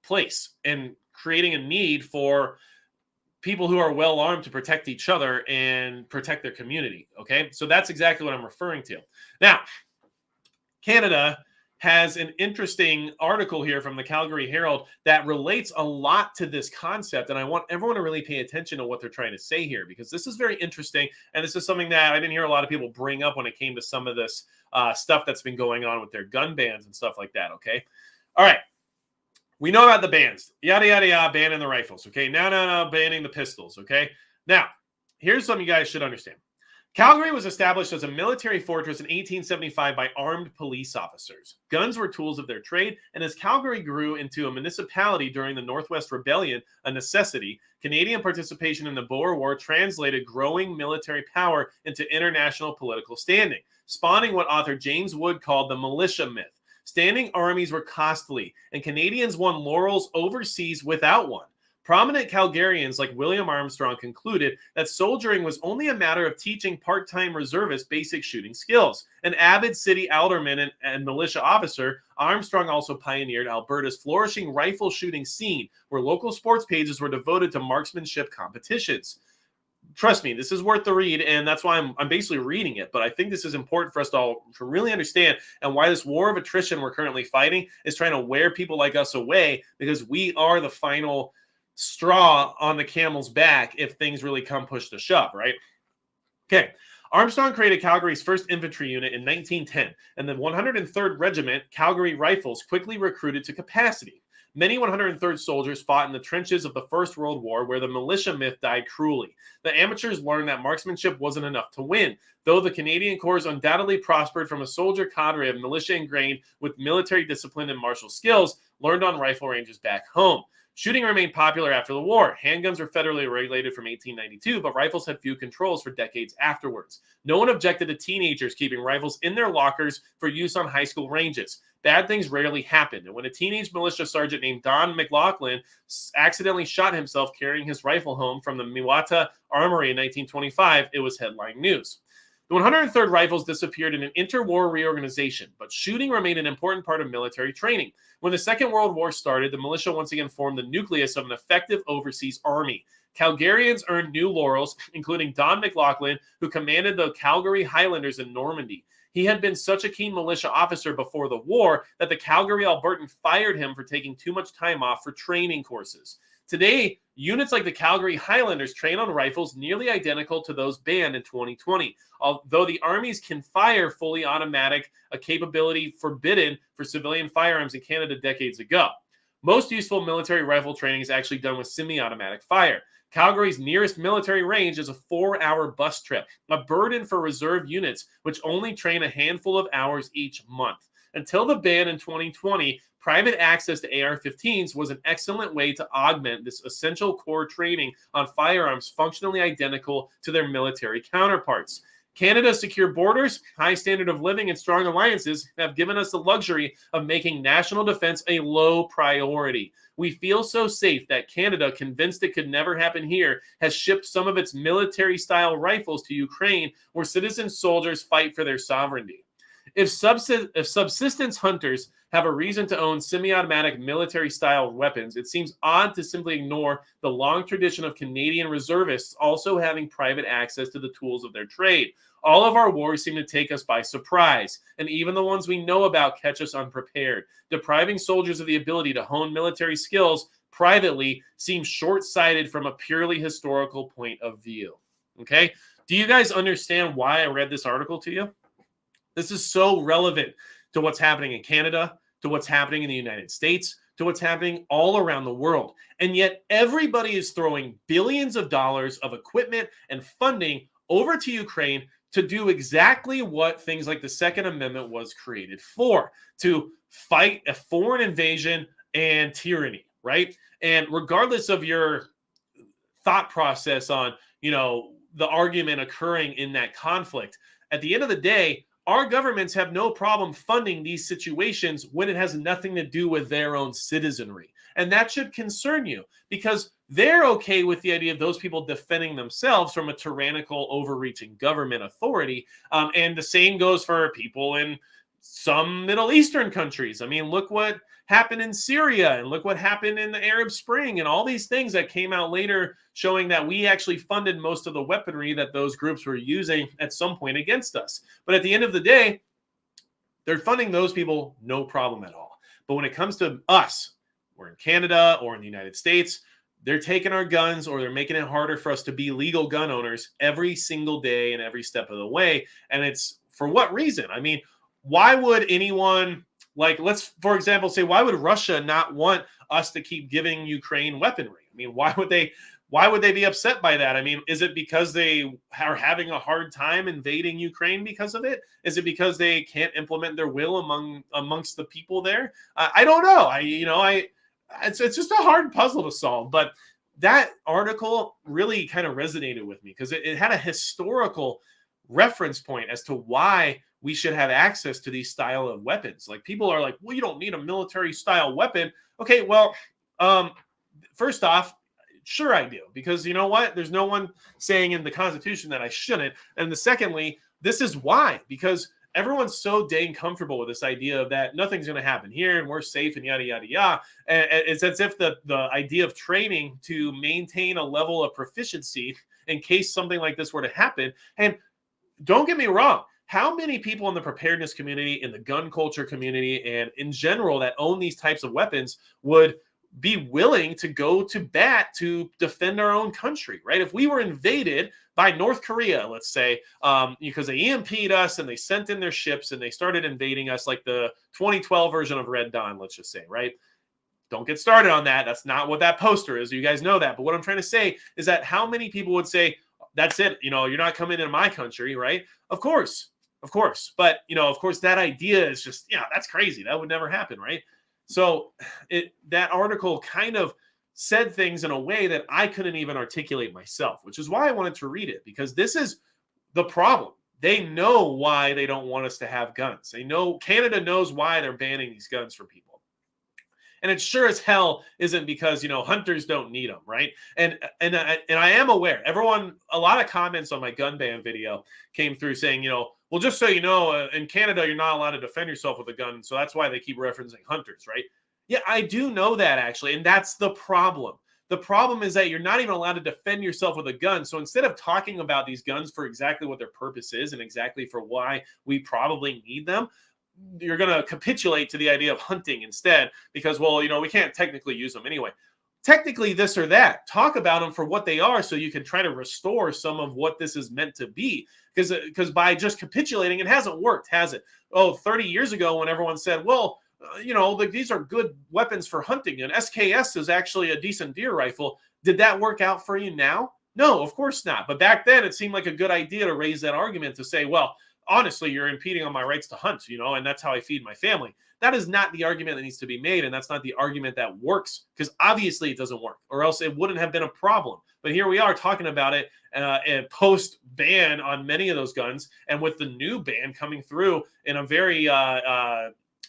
place and creating a need for people who are well armed to protect each other and protect their community. Okay. So that's exactly what I'm referring to. Now, Canada has an interesting article here from the Calgary Herald that relates a lot to this concept. And I want everyone to really pay attention to what they're trying to say here, because this is very interesting. And this is something that I didn't hear a lot of people bring up when it came to some of this stuff that's been going on with their gun bans and stuff like that. Okay. All right. We know about the bans, yada, yada, yada, banning the rifles. Okay. Now, banning the pistols. Okay. Now, here's something you guys should understand. Calgary was established as a military fortress in 1875 by armed police officers. Guns were tools of their trade, and as Calgary grew into a municipality during the Northwest Rebellion, a necessity, Canadian participation in the Boer War translated growing military power into international political standing, spawning what author James Wood called the militia myth. Standing armies were costly, and Canadians won laurels overseas without one. Prominent Calgarians like William Armstrong concluded that soldiering was only a matter of teaching part-time reservists basic shooting skills. An avid city alderman and militia officer, Armstrong also pioneered Alberta's flourishing rifle shooting scene, where local sports pages were devoted to marksmanship competitions. Trust me, this is worth the read, and that's why I'm basically reading it. But I think this is important for us to all to really understand, and why this war of attrition we're currently fighting is trying to wear people like us away, because we are the final straw on the camel's back if things really come push to shove, right? Okay. Armstrong created Calgary's first infantry unit in 1910, and the 103rd Regiment, Calgary Rifles, quickly recruited to capacity. Many 103rd soldiers fought in the trenches of the First World War, where the militia myth died cruelly. The amateurs learned that marksmanship wasn't enough to win, though the Canadian Corps undoubtedly prospered from a soldier cadre of militia ingrained with military discipline and martial skills learned on rifle ranges back home. Shooting remained popular after the war. Handguns were federally regulated from 1892, but rifles had few controls for decades afterwards. No one objected to teenagers keeping rifles in their lockers for use on high school ranges. Bad things rarely happened, and when a teenage militia sergeant named Don McLaughlin accidentally shot himself carrying his rifle home from the Miwata Armory in 1925, it was headline news. The 103rd Rifles disappeared in an interwar reorganization, but shooting remained an important part of military training. When the Second World War started, the militia once again formed the nucleus of an effective overseas army. Calgarians earned new laurels, including Don McLaughlin, who commanded the Calgary Highlanders in Normandy. He had been such a keen militia officer before the war that the Calgary Albertan fired him for taking too much time off for training courses. Today, units like the Calgary Highlanders train on rifles nearly identical to those banned in 2020, although the armies can fire fully automatic, a capability forbidden for civilian firearms in Canada decades ago. Most useful military rifle training is actually done with semi-automatic fire. Calgary's nearest military range is a 4-hour bus trip, a burden for reserve units, which only train a handful of hours each month. Until the ban in 2020, private access to AR-15s was an excellent way to augment this essential core training on firearms functionally identical to their military counterparts. Canada's secure borders, high standard of living, and strong alliances have given us the luxury of making national defense a low priority. We feel so safe that Canada, convinced it could never happen here, has shipped some of its military-style rifles to Ukraine, where citizen soldiers fight for their sovereignty. If subsistence hunters have a reason to own semi-automatic military-style weapons, it seems odd to simply ignore the long tradition of Canadian reservists also having private access to the tools of their trade. All of our wars seem to take us by surprise, and even the ones we know about catch us unprepared. Depriving soldiers of the ability to hone military skills privately seems short-sighted from a purely historical point of view. Okay? Do you guys understand why I read this article to you? This is so relevant to what's happening in Canada, to what's happening in the United States, to what's happening all around the world. And yet everybody is throwing billions of dollars of equipment and funding over to Ukraine to do exactly what things like the Second Amendment was created for, to fight a foreign invasion and tyranny, right? And regardless of your thought process on, the argument occurring in that conflict, at the end of the day, our governments have no problem funding these situations when it has nothing to do with their own citizenry. And that should concern you because they're okay with the idea of those people defending themselves from a tyrannical, overreaching government authority. And the same goes for people in some Middle Eastern countries. I mean, look what happened in Syria and look what happened in the Arab Spring and all these things that came out later showing that we actually funded most of the weaponry that those groups were using at some point against us. But at the end of the day, they're funding those people, no problem at all. But when it comes to us, we're in Canada or in the United States, they're taking our guns or they're making it harder for us to be legal gun owners every single day and every step of the way. And it's for what reason? I mean, why would anyone, let's, for example, say, why would Russia not want us to keep giving Ukraine weaponry? I mean, why would they be upset by that? I mean, is it because they are having a hard time invading Ukraine because of it? Is it because they can't implement their will amongst the people there? I don't know. It's just a hard puzzle to solve. But that article really kind of resonated with me because it had a historical reference point as to why we should have access to these style of weapons. Like people are like, well, you don't need a military style weapon. Okay, well, first off, sure I do, because you know what? There's no one saying in the Constitution that I shouldn't. And secondly, this is why, because everyone's so dang comfortable with this idea of that nothing's going to happen here and we're safe and yada, yada, yada. And it's as if the idea of training to maintain a level of proficiency in case something like this were to happen. And don't get me wrong. How many people in the preparedness community, in the gun culture community, and in general that own these types of weapons would be willing to go to bat to defend our own country, right? If we were invaded by North Korea, let's say, because they EMP'd us and they sent in their ships and they started invading us like the 2012 version of Red Dawn, let's just say, right? Don't get started on that. That's not what that poster is. You guys know that. But what I'm trying to say is that how many people would say, that's it, you're not coming into my country, right? Of course. But, of course, that idea is just, that's crazy. That would never happen, right? So that article kind of said things in a way that I couldn't even articulate myself, which is why I wanted to read it, because this is the problem. They know why they don't want us to have guns. They know Canada knows why they're banning these guns from people. And it sure as hell isn't because, hunters don't need them, right? And I am aware, a lot of comments on my gun ban video came through saying, well, just so you know, in Canada, you're not allowed to defend yourself with a gun. So that's why they keep referencing hunters, right? Yeah, I do know that actually. And that's the problem. The problem is that you're not even allowed to defend yourself with a gun. So instead of talking about these guns for exactly what their purpose is and exactly for why we probably need them, you're going to capitulate to the idea of hunting instead because, well, we can't technically use them anyway. Technically this or that. Talk about them for what they are so you can try to restore some of what this is meant to be. Because by just capitulating, it hasn't worked, has it? 30 years ago when everyone said, well, these are good weapons for hunting and SKS is actually a decent deer rifle. Did that work out for you now? No, of course not. But back then it seemed like a good idea to raise that argument to say, well, honestly, you're impeding on my rights to hunt, and that's how I feed my family. That is not the argument that needs to be made, and that's not the argument that works, because obviously it doesn't work, or else it wouldn't have been a problem. But here we are talking about it and post-ban on many of those guns, and with the new ban coming through in a very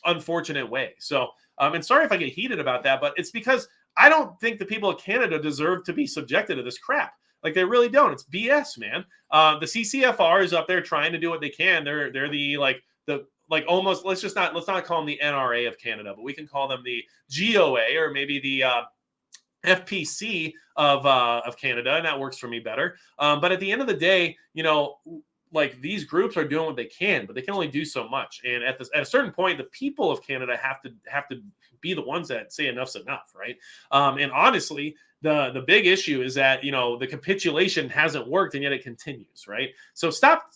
unfortunate way. So, and sorry if I get heated about that, but it's because I don't think the people of Canada deserve to be subjected to this crap. Like they really don't. It's BS, man. The CCFR is up there trying to do what they can. They're the like almost, let's not call them the NRA of Canada, but we can call them the GOA or maybe the FPC of Canada, and that works for me better. But at the end of the day, like these groups are doing what they can, but they can only do so much. And at a certain point, the people of Canada have to be the ones that say enough's enough, right? And honestly, the big issue is that the capitulation hasn't worked, and yet it continues, right? So stop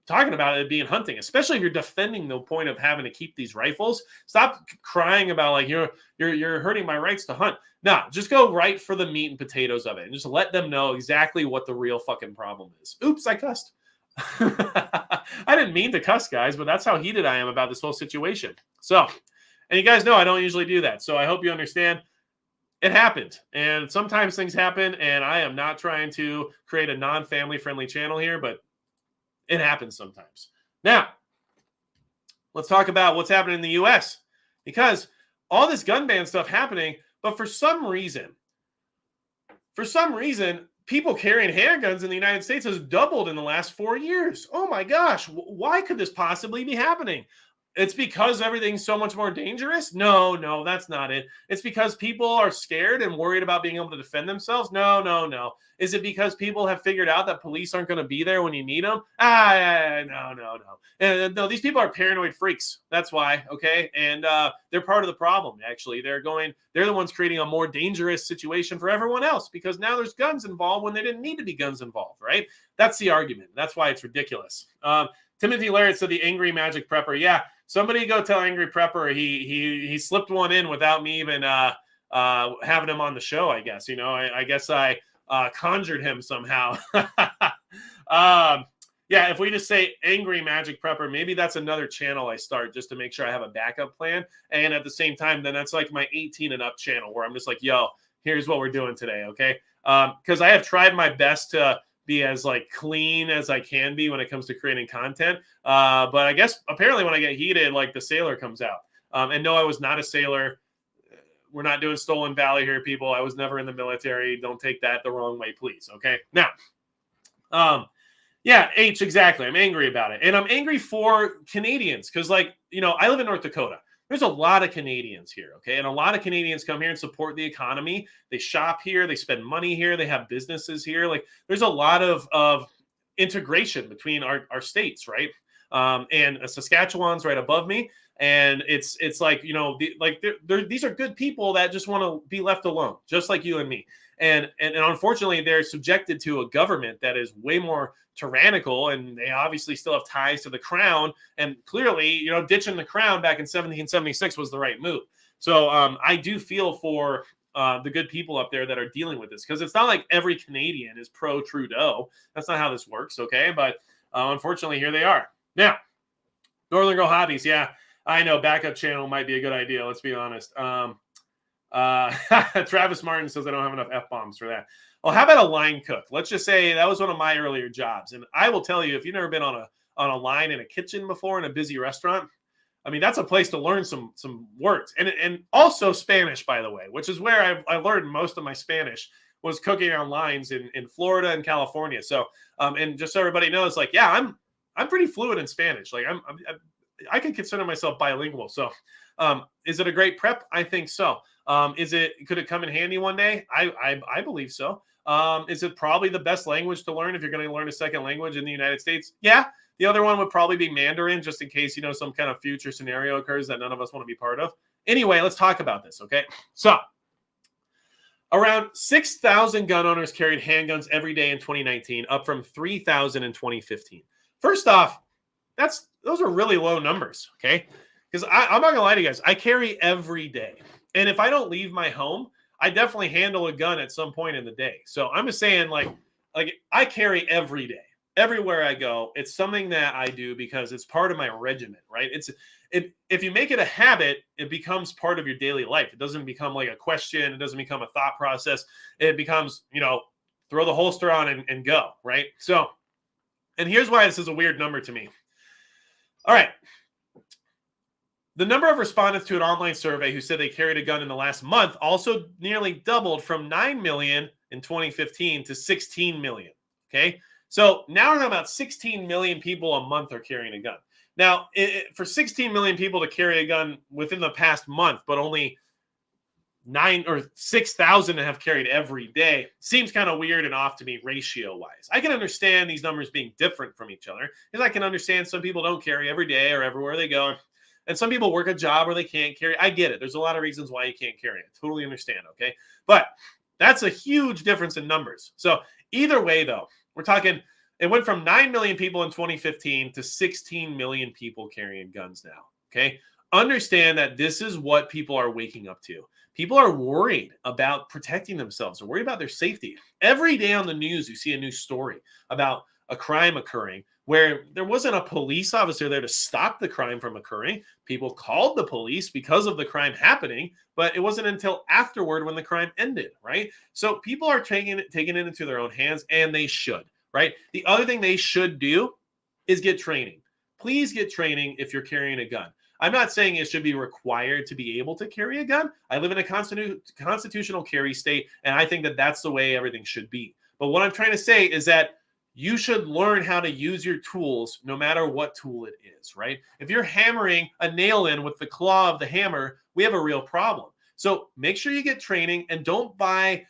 talking about it being hunting, especially if you're defending the point of having to keep these rifles. Stop crying about like you're hurting my rights to hunt. No, just go right for the meat and potatoes of it, and just let them know exactly what the real fucking problem is. Oops, I cussed. I didn't mean to cuss, guys, but that's how heated I am about this whole situation. So, and you guys know I don't usually do that. So I hope you understand it happened. And sometimes things happen, and I am not trying to create a non-family friendly channel here, but it happens sometimes. Now, let's talk about what's happening in the US, because all this gun ban stuff happening, but for some reason, people carrying handguns in the United States has doubled in the last 4 years. Oh my gosh, why could this possibly be happening? It's because everything's so much more dangerous? No, that's not it. It's because people are scared and worried about being able to defend themselves? No. Is it because people have figured out that police aren't going to be there when you need them? No. No, these people are paranoid freaks. That's why, okay? And they're part of the problem, actually. They're the ones creating a more dangerous situation for everyone else, because now there's guns involved when there didn't need to be guns involved, right? That's the argument. That's why it's ridiculous. Timothy Larrett said the angry magic prepper. Yeah, somebody go tell Angry Prepper he slipped one in without me even having him on the show, I guess. I guess I conjured him somehow. Yeah, if we just say Angry Magic Prepper, maybe that's another channel I start just to make sure I have a backup plan. And at the same time, then that's like my 18 and up channel where I'm just like, yo, here's what we're doing today, okay? Because I have tried my best to be as like clean as I can be when it comes to creating content. But I guess apparently when I get heated, like the sailor comes out. And no, I was not a sailor. We're not doing stolen valor here, people. I was never in the military. Don't take that the wrong way, please. Okay. Now, yeah, H, exactly. I'm angry about it. And I'm angry for Canadians because, like, I live in North Dakota. There's a lot of Canadians here, okay? And a lot of Canadians come here and support the economy. They shop here. They spend money here. They have businesses here. Like, there's a lot of integration between our states, right? And Saskatchewan's right above me. And it's like, these are good people that just want to be left alone, just like you and me. And unfortunately, they're subjected to a government that is way more tyrannical, and they obviously still have ties to the crown. And clearly, ditching the crown back in 1776 was the right move. So I do feel for the good people up there that are dealing with this, because it's not like every Canadian is pro Trudeau. That's not how this works, okay? But unfortunately, here they are. Now, Northern Girl Hobbies, yeah, I know backup channel might be a good idea. Let's be honest. Travis Martin says I don't have enough F-bombs for that. Well, how about a line cook? Let's just say that was one of my earlier jobs. And I will tell you, if you've never been on a line in a kitchen before in a busy restaurant, I mean, that's a place to learn some words. And also Spanish, by the way, which is where I learned most of my Spanish, was cooking on lines in Florida and California. So, and just so everybody knows, like, yeah, I'm pretty fluent in Spanish. Like I can consider myself bilingual. So, is it a great prep? I think so. Could it come in handy one day? I believe so. Is it probably the best language to learn if you're going to learn a second language in the United States? Yeah. The other one would probably be Mandarin, just in case, some kind of future scenario occurs that none of us want to be part of. Anyway, let's talk about this. Okay. So around 6,000 gun owners carried handguns every day in 2019, up from 3,000 in 2015. First off, those are really low numbers. Okay. Because I'm not going to lie to you guys. I carry every day. And if I don't leave my home, I definitely handle a gun at some point in the day. So I'm just saying, like I carry every day, everywhere I go. It's something that I do because it's part of my regimen, right? If you make it a habit, it becomes part of your daily life. It doesn't become like a question. It doesn't become a thought process. It becomes, throw the holster on and go, right? So, and here's why this is a weird number to me. All right. The number of respondents to an online survey who said they carried a gun in the last month also nearly doubled from 9 million in 2015 to 16 million. Okay. So now we're talking about 16 million people a month are carrying a gun. Now, for 16 million people to carry a gun within the past month, but only 9 or 6,000 have carried every day seems kind of weird and off to me ratio wise. I can understand these numbers being different from each other, because I can understand some people don't carry every day or everywhere they go, and some people work a job where they can't carry. I get it. There's a lot of reasons why you can't carry it. Totally understand. Okay. But that's a huge difference in numbers. So either way, though, we're talking, it went from 9 million people in 2015 to 16 million people carrying guns now. Okay. Understand that this is what people are waking up to. People are worried about protecting themselves. They're worried about their safety. Every day on the news, you see a new story about a crime occurring where there wasn't a police officer there to stop the crime from occurring. People called the police because of the crime happening, but it wasn't until afterward when the crime ended, right? So people are taking it into their own hands, and they should, right? The other thing they should do is get training. Please get training if you're carrying a gun. I'm not saying it should be required to be able to carry a gun. I live in a constitutional carry state, and I think that that's the way everything should be. But what I'm trying to say is that you should learn how to use your tools no matter what tool it is, right? If you're hammering a nail in with the claw of the hammer, we have a real problem. So make sure you get training, and don't buy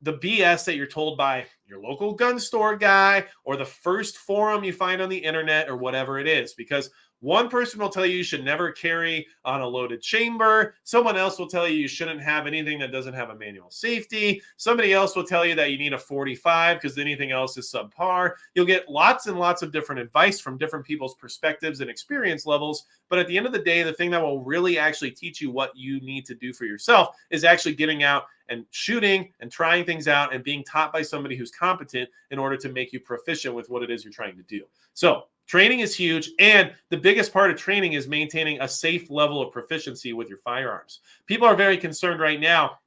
the BS that you're told by your local gun store guy or the first forum you find on the internet or whatever it is, because one person will tell you should never carry on a loaded chamber. Someone else will tell you shouldn't have anything that doesn't have a manual safety. Somebody else will tell you that you need a 45 because anything else is subpar. You'll get lots and lots of different advice from different people's perspectives and experience levels. But at the end of the day, the thing that will really actually teach you what you need to do for yourself is actually getting out and shooting and trying things out and being taught by somebody who's competent in order to make you proficient with what it is you're trying to do. So training is huge, and the biggest part of training is maintaining a safe level of proficiency with your firearms. People are very concerned right now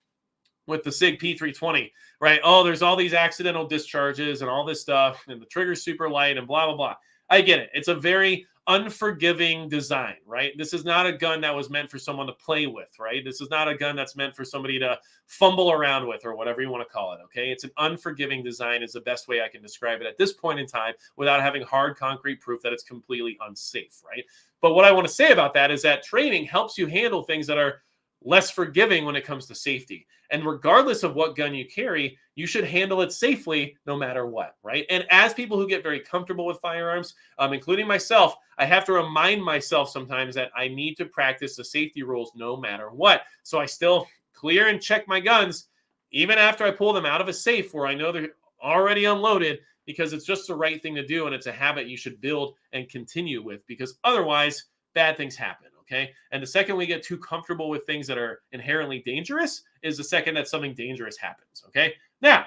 with the SIG P320, right? Oh, there's all these accidental discharges and all this stuff, and the trigger's super light and blah, blah, blah. I get it. It's a very unforgiving design, right? This is not a gun that was meant for someone to play with, right? This is not a gun that's meant for somebody to fumble around with or whatever you want to call it, okay? It's an unforgiving design is the best way I can describe it at this point in time without having hard concrete proof that it's completely unsafe, right? But what I want to say about that is that training helps you handle things that are less forgiving when it comes to safety. And regardless of what gun you carry, you should handle it safely no matter what, right? And as people who get very comfortable with firearms, including myself, I have to remind myself sometimes that I need to practice the safety rules no matter what. So I still clear and check my guns even after I pull them out of a safe where I know they're already unloaded, because it's just the right thing to do, and it's a habit you should build and continue with, because otherwise bad things happen. Okay. And the second we get too comfortable with things that are inherently dangerous is the second that something dangerous happens. Okay. Now,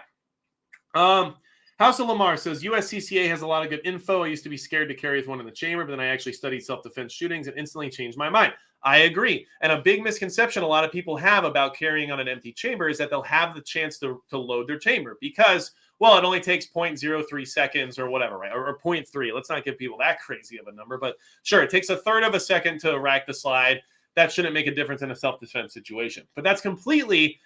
House of Lamar says USCCA has a lot of good info. I used to be scared to carry with one in the chamber, but then I actually studied self-defense shootings and instantly changed my mind. I agree. And a big misconception a lot of people have about carrying on an empty chamber is that they'll have the chance to load their chamber because, well, it only takes 0.03 seconds or whatever, right? Or 0.3. Let's not give people that crazy of a number, but sure, it takes a third of a second to rack the slide. That shouldn't make a difference in a self-defense situation. But that's completely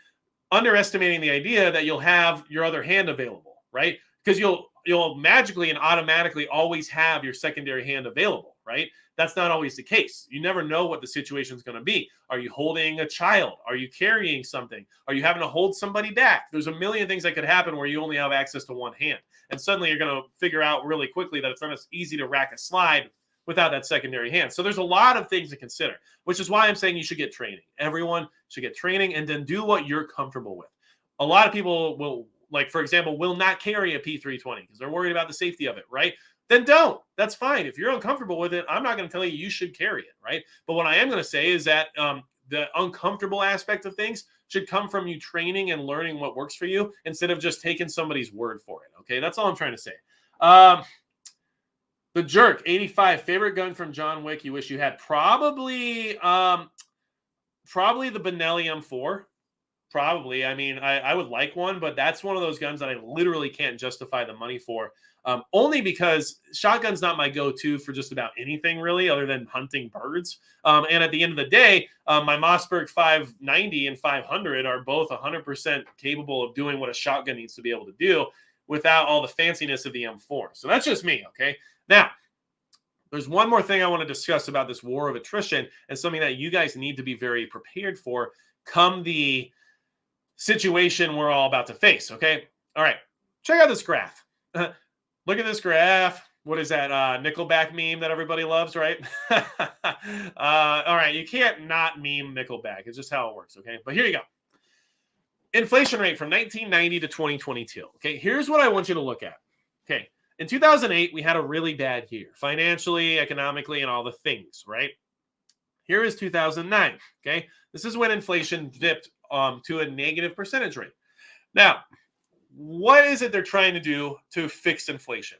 underestimating the idea that you'll have your other hand available, right? Because you'll magically and automatically always have your secondary hand available, right? That's not always the case. You never know what the situation is going to be. Are you holding a child? Are you carrying something? Are you having to hold somebody back? There's a million things that could happen where you only have access to one hand. And suddenly you're going to figure out really quickly that it's not as easy to rack a slide without that secondary hand. So there's a lot of things to consider, which is why I'm saying you should get training. Everyone should get training and then do what you're comfortable with. A lot of people will, like, for example, will not carry a P320 because they're worried about the safety of it, right? Then don't. That's fine. If you're uncomfortable with it, I'm not going to tell you should carry it, right? But what I am going to say is that the uncomfortable aspect of things should come from you training and learning what works for you instead of just taking somebody's word for it, okay? That's all I'm trying to say. The Jerk, 85, favorite gun from John Wick you wish you had? Probably the Benelli M4. Probably. I mean, I would like one, but that's one of those guns that I literally can't justify the money for. Only because shotgun's not my go-to for just about anything really other than hunting birds. And at the end of the day, my Mossberg 590 and 500 are both 100% capable of doing what a shotgun needs to be able to do without all the fanciness of the M4. So that's just me, okay? Now, There's one more thing I want to discuss about this war of attrition and something that you guys need to be very prepared for come the situation we're all about to face, okay? All right, check out this graph. Look at this graph. What is that Nickelback meme that everybody loves, right? All right, you can't not meme Nickelback. It's just how it works, okay? But here you go. Inflation rate from 1990 to 2022. Okay, here's what I want you to look at. Okay, in 2008, we had a really bad year, financially, economically, and all the things, right? Here is 2009, okay? This is when inflation dipped to a negative percentage rate. Now, what is it they're trying to do to fix inflation?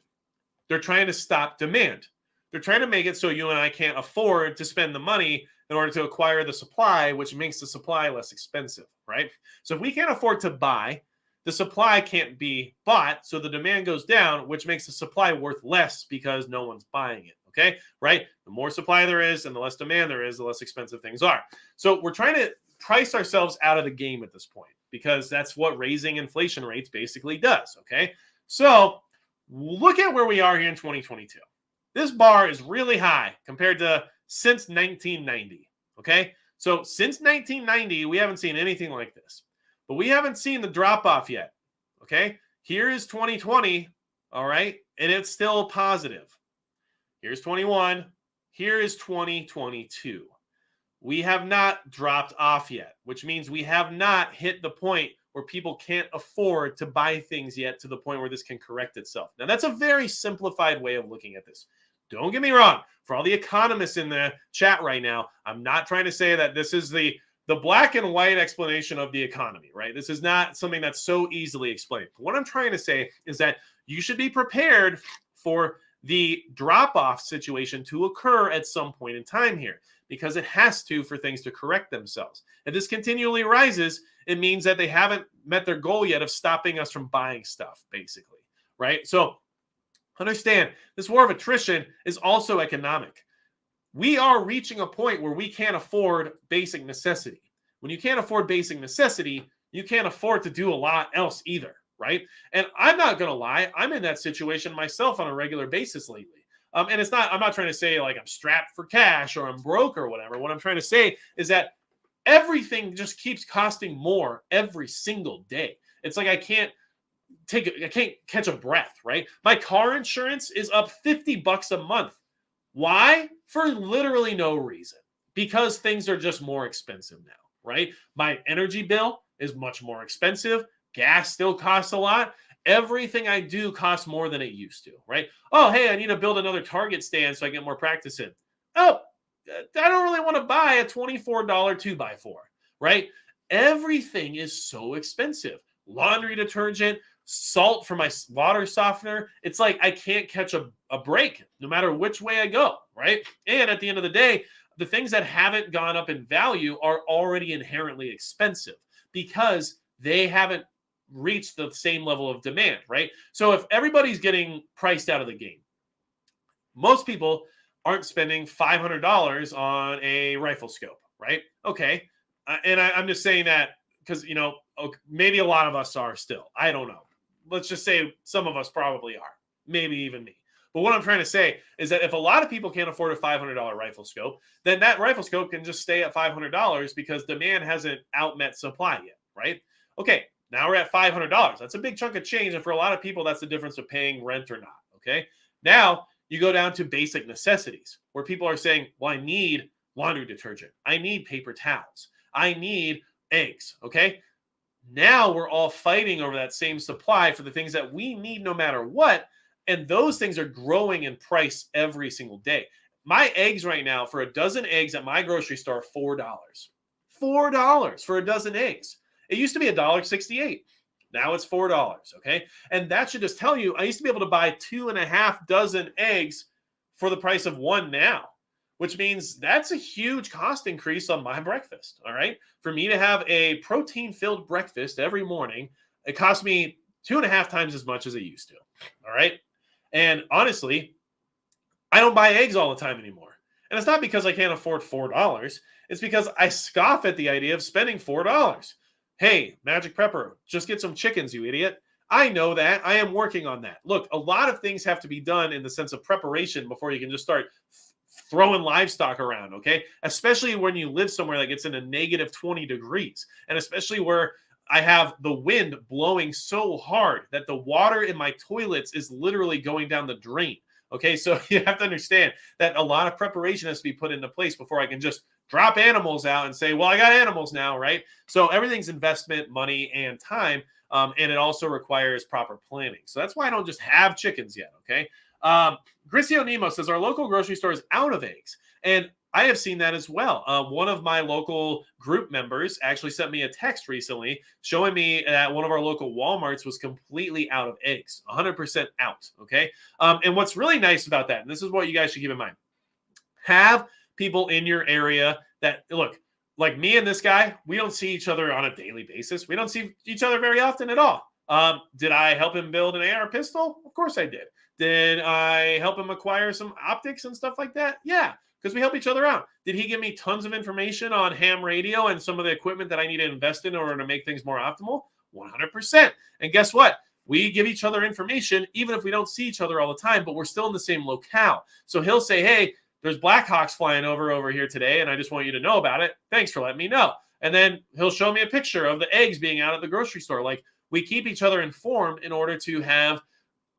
They're trying to stop demand. They're trying to make it so you and I can't afford to spend the money in order to acquire the supply, which makes the supply less expensive, right? So if we can't afford to buy, the supply can't be bought, so the demand goes down, which makes the supply worth less because no one's buying it, okay? Right? The more supply there is and the less demand there is, the less expensive things are. So we're trying to price ourselves out of the game at this point because that's what raising inflation rates basically does, okay? So look at where we are here in 2022. This bar is really high compared to since 1990, okay? So since 1990, we haven't seen anything like this. But we haven't seen the drop-off yet, okay? Here is 2020, all right? And it's still positive. Here's 21. Here is 2022. We have not dropped off yet, which means we have not hit the point where people can't afford to buy things yet to the point where this can correct itself. Now, that's a very simplified way of looking at this. Don't get me wrong. For all the economists in the chat right now, I'm not trying to say that this is the black and white explanation of the economy, right? This is not something that's so easily explained. What I'm trying to say is that you should be prepared for the drop-off situation to occur at some point in time here because it has to for things to correct themselves. If this continually rises, it means that they haven't met their goal yet of stopping us from buying stuff, basically, right? So understand, this war of attrition is also economic. We are reaching a point where we can't afford basic necessity. When you can't afford basic necessity, you can't afford to do a lot else either, right? And I'm not going to lie, I'm in that situation myself on a regular basis lately. And it's not, I'm not trying to say like I'm strapped for cash or I'm broke or whatever. What I'm trying to say is that everything just keeps costing more every single day. It's like I can't catch a breath, right? My car insurance is up $50 a month. Why? For literally no reason. Because things are just more expensive now, right? My energy bill is much more expensive. Gas still costs a lot. Everything I do costs more than it used to, right? Oh, hey, I need to build another Target stand so I get more practice in. Oh, I don't really want to buy a $24 2x4, right? Everything is so expensive. Laundry detergent, salt for my water softener. It's like I can't catch a break no matter which way I go, right? And at the end of the day, the things that haven't gone up in value are already inherently expensive because they haven't reached the same level of demand, right? So if everybody's getting priced out of the game, most people aren't spending $500 on a rifle scope, right? Okay. And I'm just saying that because, maybe a lot of us are still. I don't know. Let's just say some of us probably are, maybe even me. But what I'm trying to say is that if a lot of people can't afford a $500 rifle scope, then that rifle scope can just stay at $500 because demand hasn't outmet supply yet, right? Okay, now we're at $500. That's a big chunk of change. And for a lot of people, that's the difference of paying rent or not, okay? Now you go down to basic necessities where people are saying, well, I need laundry detergent. I need paper towels. I need eggs, okay? Now we're all fighting over that same supply for the things that we need no matter what. And those things are growing in price every single day. My eggs right now, for a dozen eggs at my grocery store, $4. $4 for a dozen eggs. It used to be $1.68. Now it's $4, okay? And that should just tell you, I used to be able to buy 2.5 dozen eggs for the price of one now, which means that's a huge cost increase on my breakfast, all right? For me to have a protein-filled breakfast every morning, it costs me 2.5 times as much as it used to, all right? And honestly, I don't buy eggs all the time anymore. And it's not because I can't afford $4. It's because I scoff at the idea of spending $4. Hey, Magic Prepper, just get some chickens, you idiot. I know that. I am working on that. Look, a lot of things have to be done in the sense of preparation before you can just start throwing livestock around, okay? Especially when you live somewhere that gets into negative 20 degrees, and especially where I have the wind blowing so hard that the water in my toilets is literally going down the drain. Okay, so you have to understand that a lot of preparation has to be put into place before I can just drop animals out and say, well, I got animals now, right? So everything's investment, money, and time. And it also requires proper planning. So that's why I don't just have chickens yet, okay? Grisio Nemo says, our local grocery store is out of eggs. And I have seen that as well. One of my local group members actually sent me a text recently showing me that one of our local Walmarts was completely out of eggs, 100% out, okay? And what's really nice about that, and this is what you guys should keep in mind, have people in your area that, look, like me and this guy, we don't see each other on a daily basis. We don't see each other very often at all. Did I help him build an AR pistol? Of course I did. Did I help him acquire some optics and stuff like that? Yeah, because we help each other out. Did he give me tons of information on ham radio and some of the equipment that I need to invest in order to make things more optimal? 100%. And guess what? We give each other information, even if we don't see each other all the time, but we're still in the same locale. So he'll say, hey, there's Blackhawks flying over here today, and I just want you to know about it. Thanks for letting me know. And then he'll show me a picture of the eggs being out at the grocery store. Like, we keep each other informed in order to have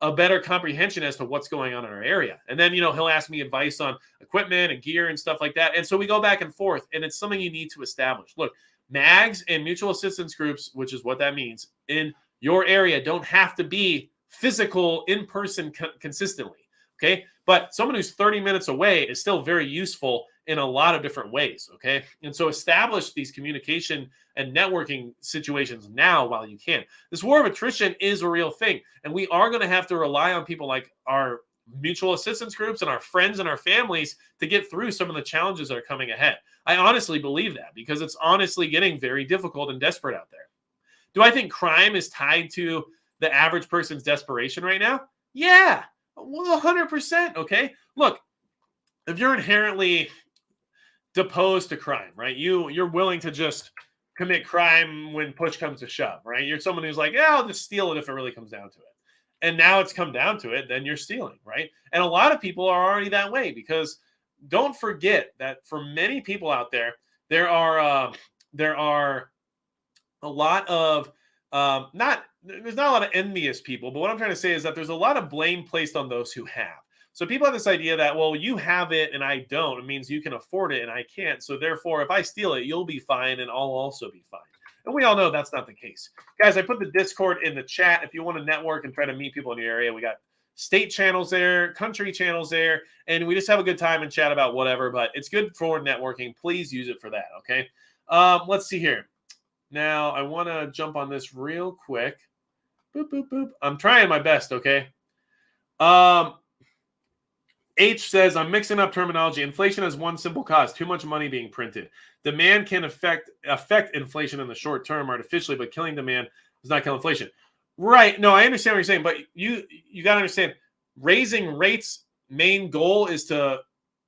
a better comprehension as to what's going on in our area. And then, he'll ask me advice on equipment and gear and stuff like that. And so we go back and forth, and it's something you need to establish. Look, MAGs and mutual assistance groups, which is what that means, in your area don't have to be physical in person consistently. Okay. But someone who's 30 minutes away is still very useful in a lot of different ways. Okay. And so establish these communication and networking situations now while you can. This war of attrition is a real thing. And we are going to have to rely on people like our mutual assistance groups and our friends and our families to get through some of the challenges that are coming ahead. I honestly believe that because it's honestly getting very difficult and desperate out there. Do I think crime is tied to the average person's desperation right now? Yeah. 100%. Okay. Look, if you're inherently opposed to crime, right? You're willing to just commit crime when push comes to shove, right? You're someone who's like, yeah, I'll just steal it if it really comes down to it. And now it's come down to it, then you're stealing, right? And a lot of people are already that way because don't forget that for many people out there, there are a lot of there's not a lot of envious people, but what I'm trying to say is that there's a lot of blame placed on those who have. So people have this idea that, well, you have it and I don't. It means you can afford it and I can't. So therefore, if I steal it, you'll be fine and I'll also be fine. And we all know that's not the case. Guys, I put the Discord in the chat. If you want to network and try to meet people in your area, we got state channels there, country channels there, and we just have a good time and chat about whatever, but it's good for networking. Please use it for that, okay? Let's see here. Now, I want to jump on this real quick. Boop, boop, boop. I'm trying my best, okay? H says, I'm mixing up terminology. Inflation has one simple cause, too much money being printed. Demand can affect inflation in the short term artificially, but killing demand does not kill inflation. Right. No, I understand what you're saying, but you got to understand, raising rates, main goal is to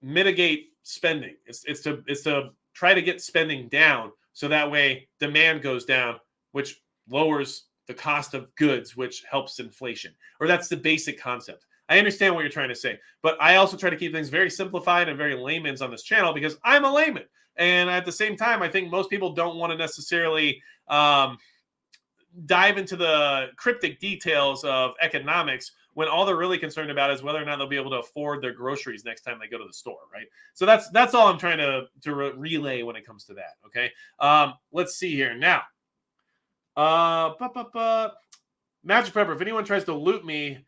mitigate spending. It's to try to get spending down so that way demand goes down, which lowers the cost of goods, which helps inflation. Or that's the basic concept. I understand what you're trying to say, but I also try to keep things very simplified and very layman's on this channel because I'm a layman. And at the same time, I think most people don't want to necessarily dive into the cryptic details of economics when all they're really concerned about is whether or not they'll be able to afford their groceries next time they go to the store, right? So that's all I'm trying to relay when it comes to that, okay? Let's see here. Now, Magic Pepper, if anyone tries to loot me,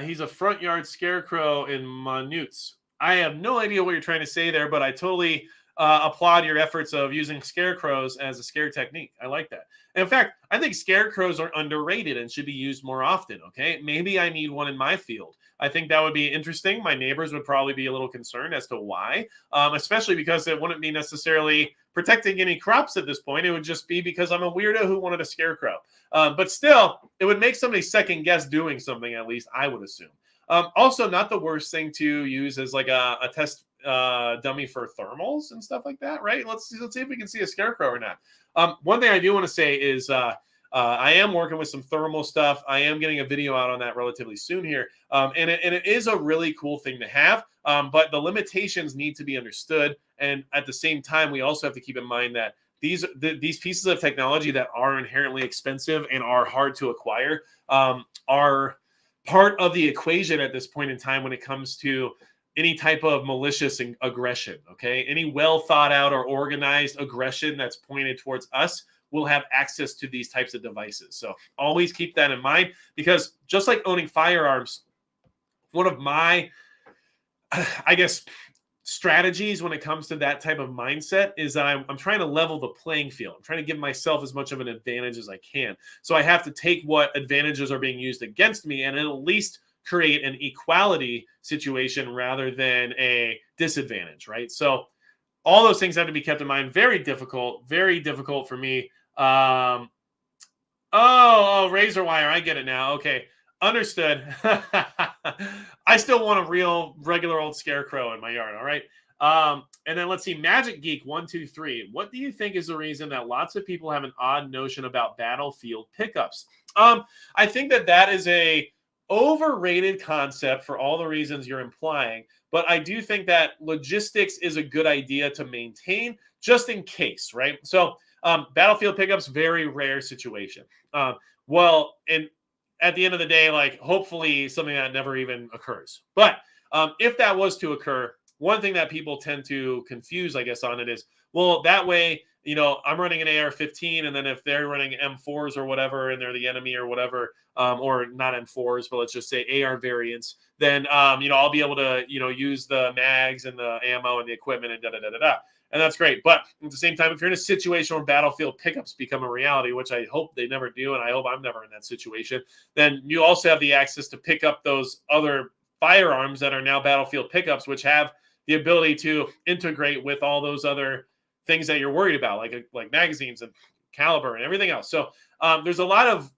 he's a front yard scarecrow in Manutes. I have no idea what you're trying to say there, but I totally applaud your efforts of using scarecrows as a scare technique. I like that. In fact, I think scarecrows are underrated and should be used more often, okay? Maybe I need one in my field. I think that would be interesting. My neighbors would probably be a little concerned as to why, especially because it wouldn't be necessarily protecting any crops at this point. It would just be because I'm a weirdo who wanted a scarecrow. But still, it would make somebody second guess doing something, at least I would assume. Also, not the worst thing to use as like a test dummy for thermals and stuff like that, right? Let's see if we can see a scarecrow or not. One thing I do want to say is I am working with some thermal stuff. I am getting a video out on that relatively soon here. And it is a really cool thing to have, but the limitations need to be understood. And at the same time, we also have to keep in mind that these pieces of technology that are inherently expensive and are hard to acquire are part of the equation at this point in time when it comes to any type of malicious aggression, okay? Any well thought out or organized aggression that's pointed towards us will have access to these types of devices. So always keep that in mind, because just like owning firearms, one of my, I guess, strategies when it comes to that type of mindset is that I'm trying to level the playing field. I'm trying to give myself as much of an advantage as I can. So I have to take what advantages are being used against me and at least create an equality situation rather than a disadvantage, right? So all those things have to be kept in mind. Very difficult for me. Razor wire. I get it now. Okay. Understood. I still want a regular old scarecrow in my yard. All right. And then let's see. Magic Geek 123. What do you think is the reason that lots of people have an odd notion about battlefield pickups? I think that is a overrated concept for all the reasons you're implying, but I do think that logistics is a good idea to maintain just in case, right? So battlefield pickups, very rare situation. And at the end of the day, like hopefully something that never even occurs. But if that was to occur, one thing that people tend to confuse, I guess, on it is, well, that way, I'm running an AR-15, and then if they're running M4s or whatever, and they're the enemy or whatever, or not M4s, but let's just say AR variants, then, I'll be able to, use the mags and the ammo and the equipment and da-da-da-da-da. And that's great. But at the same time, if you're in a situation where battlefield pickups become a reality, which I hope they never do, and I hope I'm never in that situation, then you also have the access to pick up those other firearms that are now battlefield pickups, which have the ability to integrate with all those other things that you're worried about, like magazines and caliber and everything else. So there's a lot of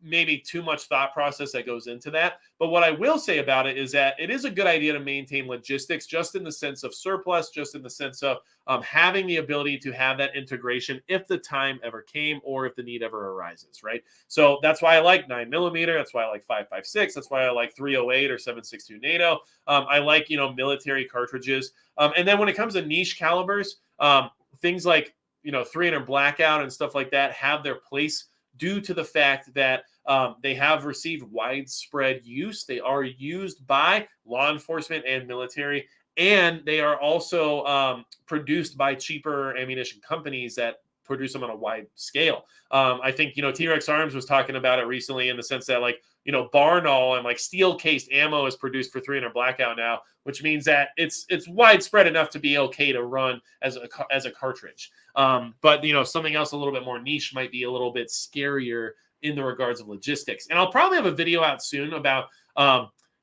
maybe too much thought process that goes into that. But what I will say about it is that it is a good idea to maintain logistics, just in the sense of surplus, just in the sense of having the ability to have that integration if the time ever came or if the need ever arises, right? So that's why I like 9mm. That's why I like 5.56. That's why I like 308 or 7.62 NATO. I like, military cartridges. And then when it comes to niche calibers, things like, 300 blackout and stuff like that have their place due to the fact that they have received widespread use. They are used by law enforcement and military, and they are also produced by cheaper ammunition companies that produce them on a wide scale. I think, T-Rex Arms was talking about it recently in the sense that, Barnall and steel-cased ammo is produced for 300 blackout now, which means that it's widespread enough to be okay to run as a cartridge. But something else a little bit more niche might be a little bit scarier in the regards of logistics. And I'll probably have a video out soon about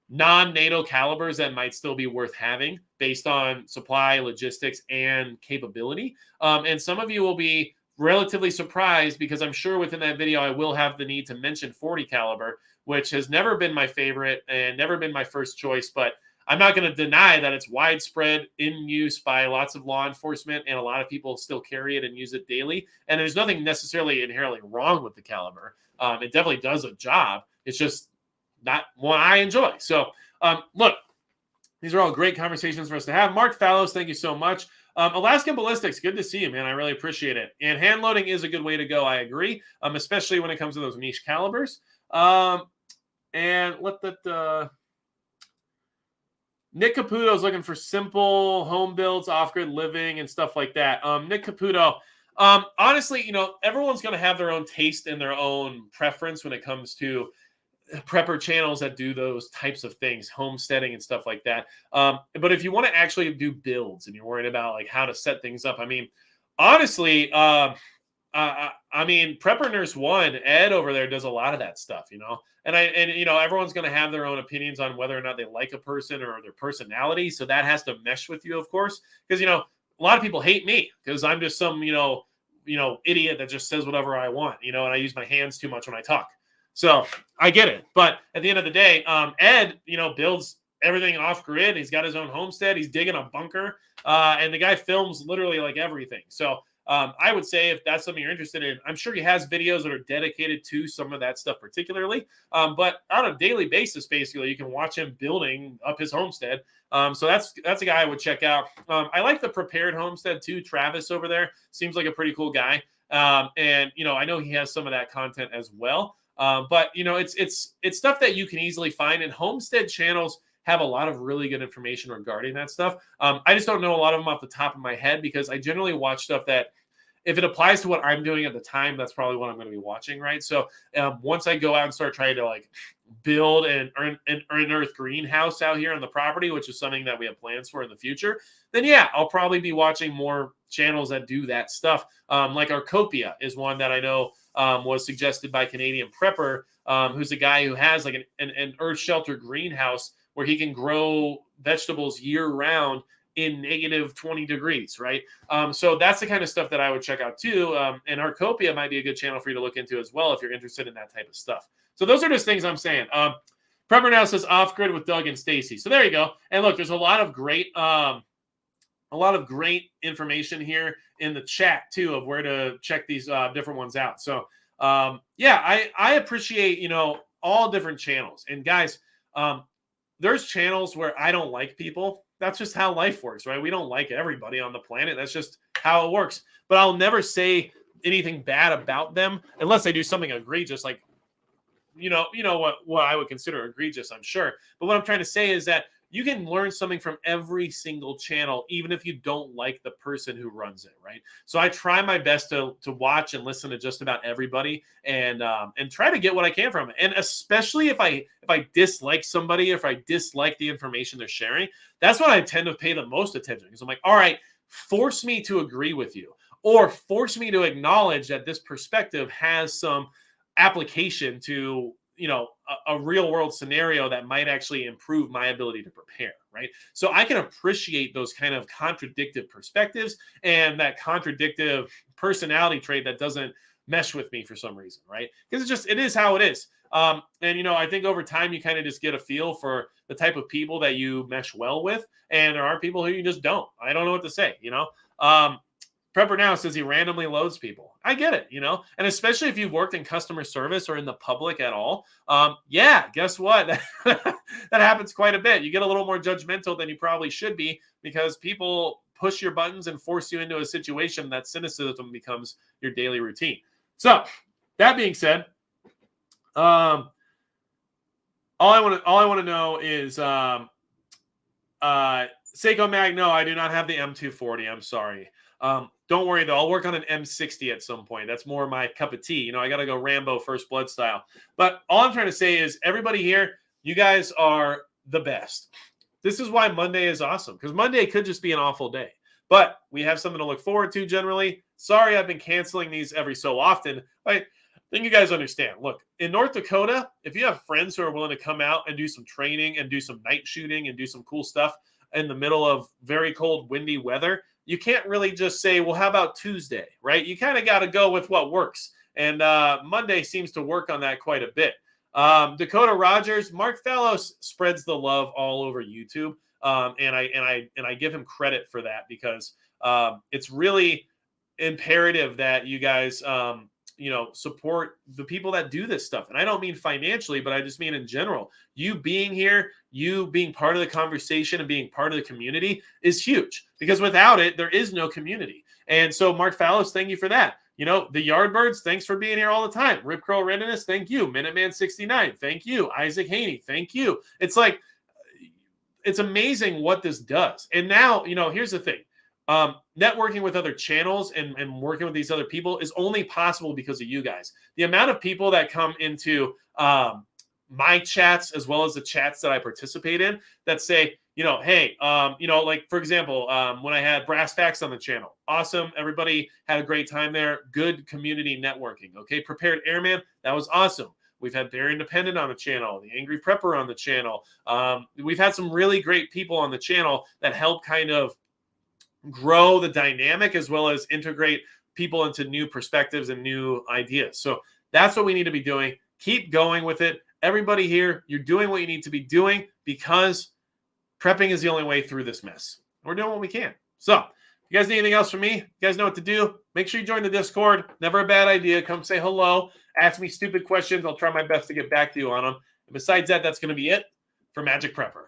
non-NATO calibers that might still be worth having based on supply, logistics, and capability. And some of you will be relatively surprised, because I'm sure within that video I will have the need to mention 40 caliber, which has never been my favorite and never been my first choice, but I'm not going to deny that it's widespread in use by lots of law enforcement, and a lot of people still carry it and use it daily. And there's nothing necessarily inherently wrong with the caliber. It definitely does a job. It's just not one I enjoy. So, look, these are all great conversations for us to have. Mark Fallows, thank you so much. Alaskan Ballistics, good to see you, man. I really appreciate it. And hand loading is a good way to go. I agree, especially when it comes to those niche calibers. And let that... Nick Caputo is looking for simple home builds, off-grid living, and stuff like that. Nick Caputo, honestly, everyone's going to have their own taste and their own preference when it comes to prepper channels that do those types of things, homesteading and stuff like that. But if you want to actually do builds and you're worried about how to set things up, honestly, Prepper Nurse 1, Ed over there does a lot of that stuff, and everyone's going to have their own opinions on whether or not they like a person or their personality. So that has to mesh with you, of course, because, a lot of people hate me because I'm just some, idiot that just says whatever I want, and I use my hands too much when I talk. So I get it. But at the end of the day, Ed, builds everything off grid. He's got his own homestead. He's digging a bunker. And the guy films literally everything. So I would say if that's something you're interested in, I'm sure he has videos that are dedicated to some of that stuff particularly. But on a daily basis, basically, you can watch him building up his homestead. So that's a guy I would check out. I like the Prepared Homestead too. Travis over there seems like a pretty cool guy. And I know he has some of that content as well. But it's stuff that you can easily find, and homestead channels have a lot of really good information regarding that stuff. I just don't know a lot of them off the top of my head because I generally watch stuff that, if it applies to what I'm doing at the time, that's probably what I'm going to be watching, right? So once I go out and start trying to like build an earth greenhouse out here on the property, which is something that we have plans for in the future, then yeah, I'll probably be watching more channels that do that stuff. Like Arcopia is one that I know was suggested by Canadian Prepper, who's a guy who has like an earth shelter greenhouse where he can grow vegetables year round in negative 20 degrees, right? So that's the kind of stuff that I would check out too. And Arcopia might be a good channel for you to look into as well if you're interested in that type of stuff. So those are just things I'm saying. Prepper Now says off grid with Doug and Stacy. So there you go. And look, there's a lot of great information here in the chat too of where to check these different ones out. So yeah, I appreciate all different channels. And guys, there's channels where I don't like people. That's just how life works, right? We don't like everybody on the planet. That's just how it works. But I'll never say anything bad about them unless they do something egregious, like what I would consider egregious, I'm sure. But what I'm trying to say is that you can learn something from every single channel, even if you don't like the person who runs it, right? So I try my best to watch and listen to just about everybody and try to get what I can from it. And especially if I dislike somebody, if I dislike the information they're sharing, that's when I tend to pay the most attention, because I'm like, all right, force me to agree with you, or force me to acknowledge that this perspective has some application to a real world scenario that might actually improve my ability to prepare, right? So I can appreciate those kind of contradictive perspectives and that contradictive personality trait that doesn't mesh with me for some reason, right? Because it is how it is. And I think over time you kind of just get a feel for the type of people that you mesh well with, and there are people who you just don't. I don't know what to say, Prepper Now says he randomly loads people. I get it, and especially if you've worked in customer service or in the public at all. Yeah, guess what? That happens quite a bit. You get a little more judgmental than you probably should be because people push your buttons and force you into a situation that cynicism becomes your daily routine. So that being said, all I want to know is Seiko Mag. No, I do not have the M240. I'm sorry. Don't worry though. I'll work on an M60 at some point. That's more my cup of tea. I got to go Rambo First Blood style. But all I'm trying to say is everybody here, you guys are the best. This is why Monday is awesome, because Monday could just be an awful day. But we have something to look forward to generally. Sorry, I've been canceling these every so often. I think you guys understand. Look, in North Dakota, if you have friends who are willing to come out and do some training and do some night shooting and do some cool stuff in the middle of very cold, windy weather, you can't really just say, well, how about Tuesday, right? You kind of got to go with what works. And Monday seems to work on that quite a bit. Dakota Rogers, Mark Fallows spreads the love all over YouTube. And I give him credit for that because it's really imperative that you guys, support the people that do this stuff. And I don't mean financially, but I just mean in general. You being here, you being part of the conversation and being part of the community is huge, because without it, there is no community. And so Mark Fallows, thank you for that. The Yardbirds, thanks for being here all the time. Rip Curl Randomness, thank you. Minuteman 69, thank you. Isaac Haney, thank you. It's like, it's amazing what this does. And now, here's the thing. Networking with other channels and working with these other people is only possible because of you guys. The amount of people that come into my chats, as well as the chats that I participate in, that say, hey, like for example, when I had Brass Facts on the channel, awesome. Everybody had a great time there. Good community networking. Okay. Prepared Airman, that was awesome. We've had Bear Independent on the channel, the Angry Prepper on the channel. We've had some really great people on the channel that help kind of grow the dynamic as well as integrate people into new perspectives and new ideas. So that's what we need to be doing. Keep going with it. Everybody here, you're doing what you need to be doing because prepping is the only way through this mess. We're doing what we can. So if you You guys need anything else from me? You guys know what to do. Make sure you join the Discord. Never a bad idea. Come say hello. Ask me stupid questions. I'll try my best to get back to you on them. And besides that, that's going to be it for Magic Prepper.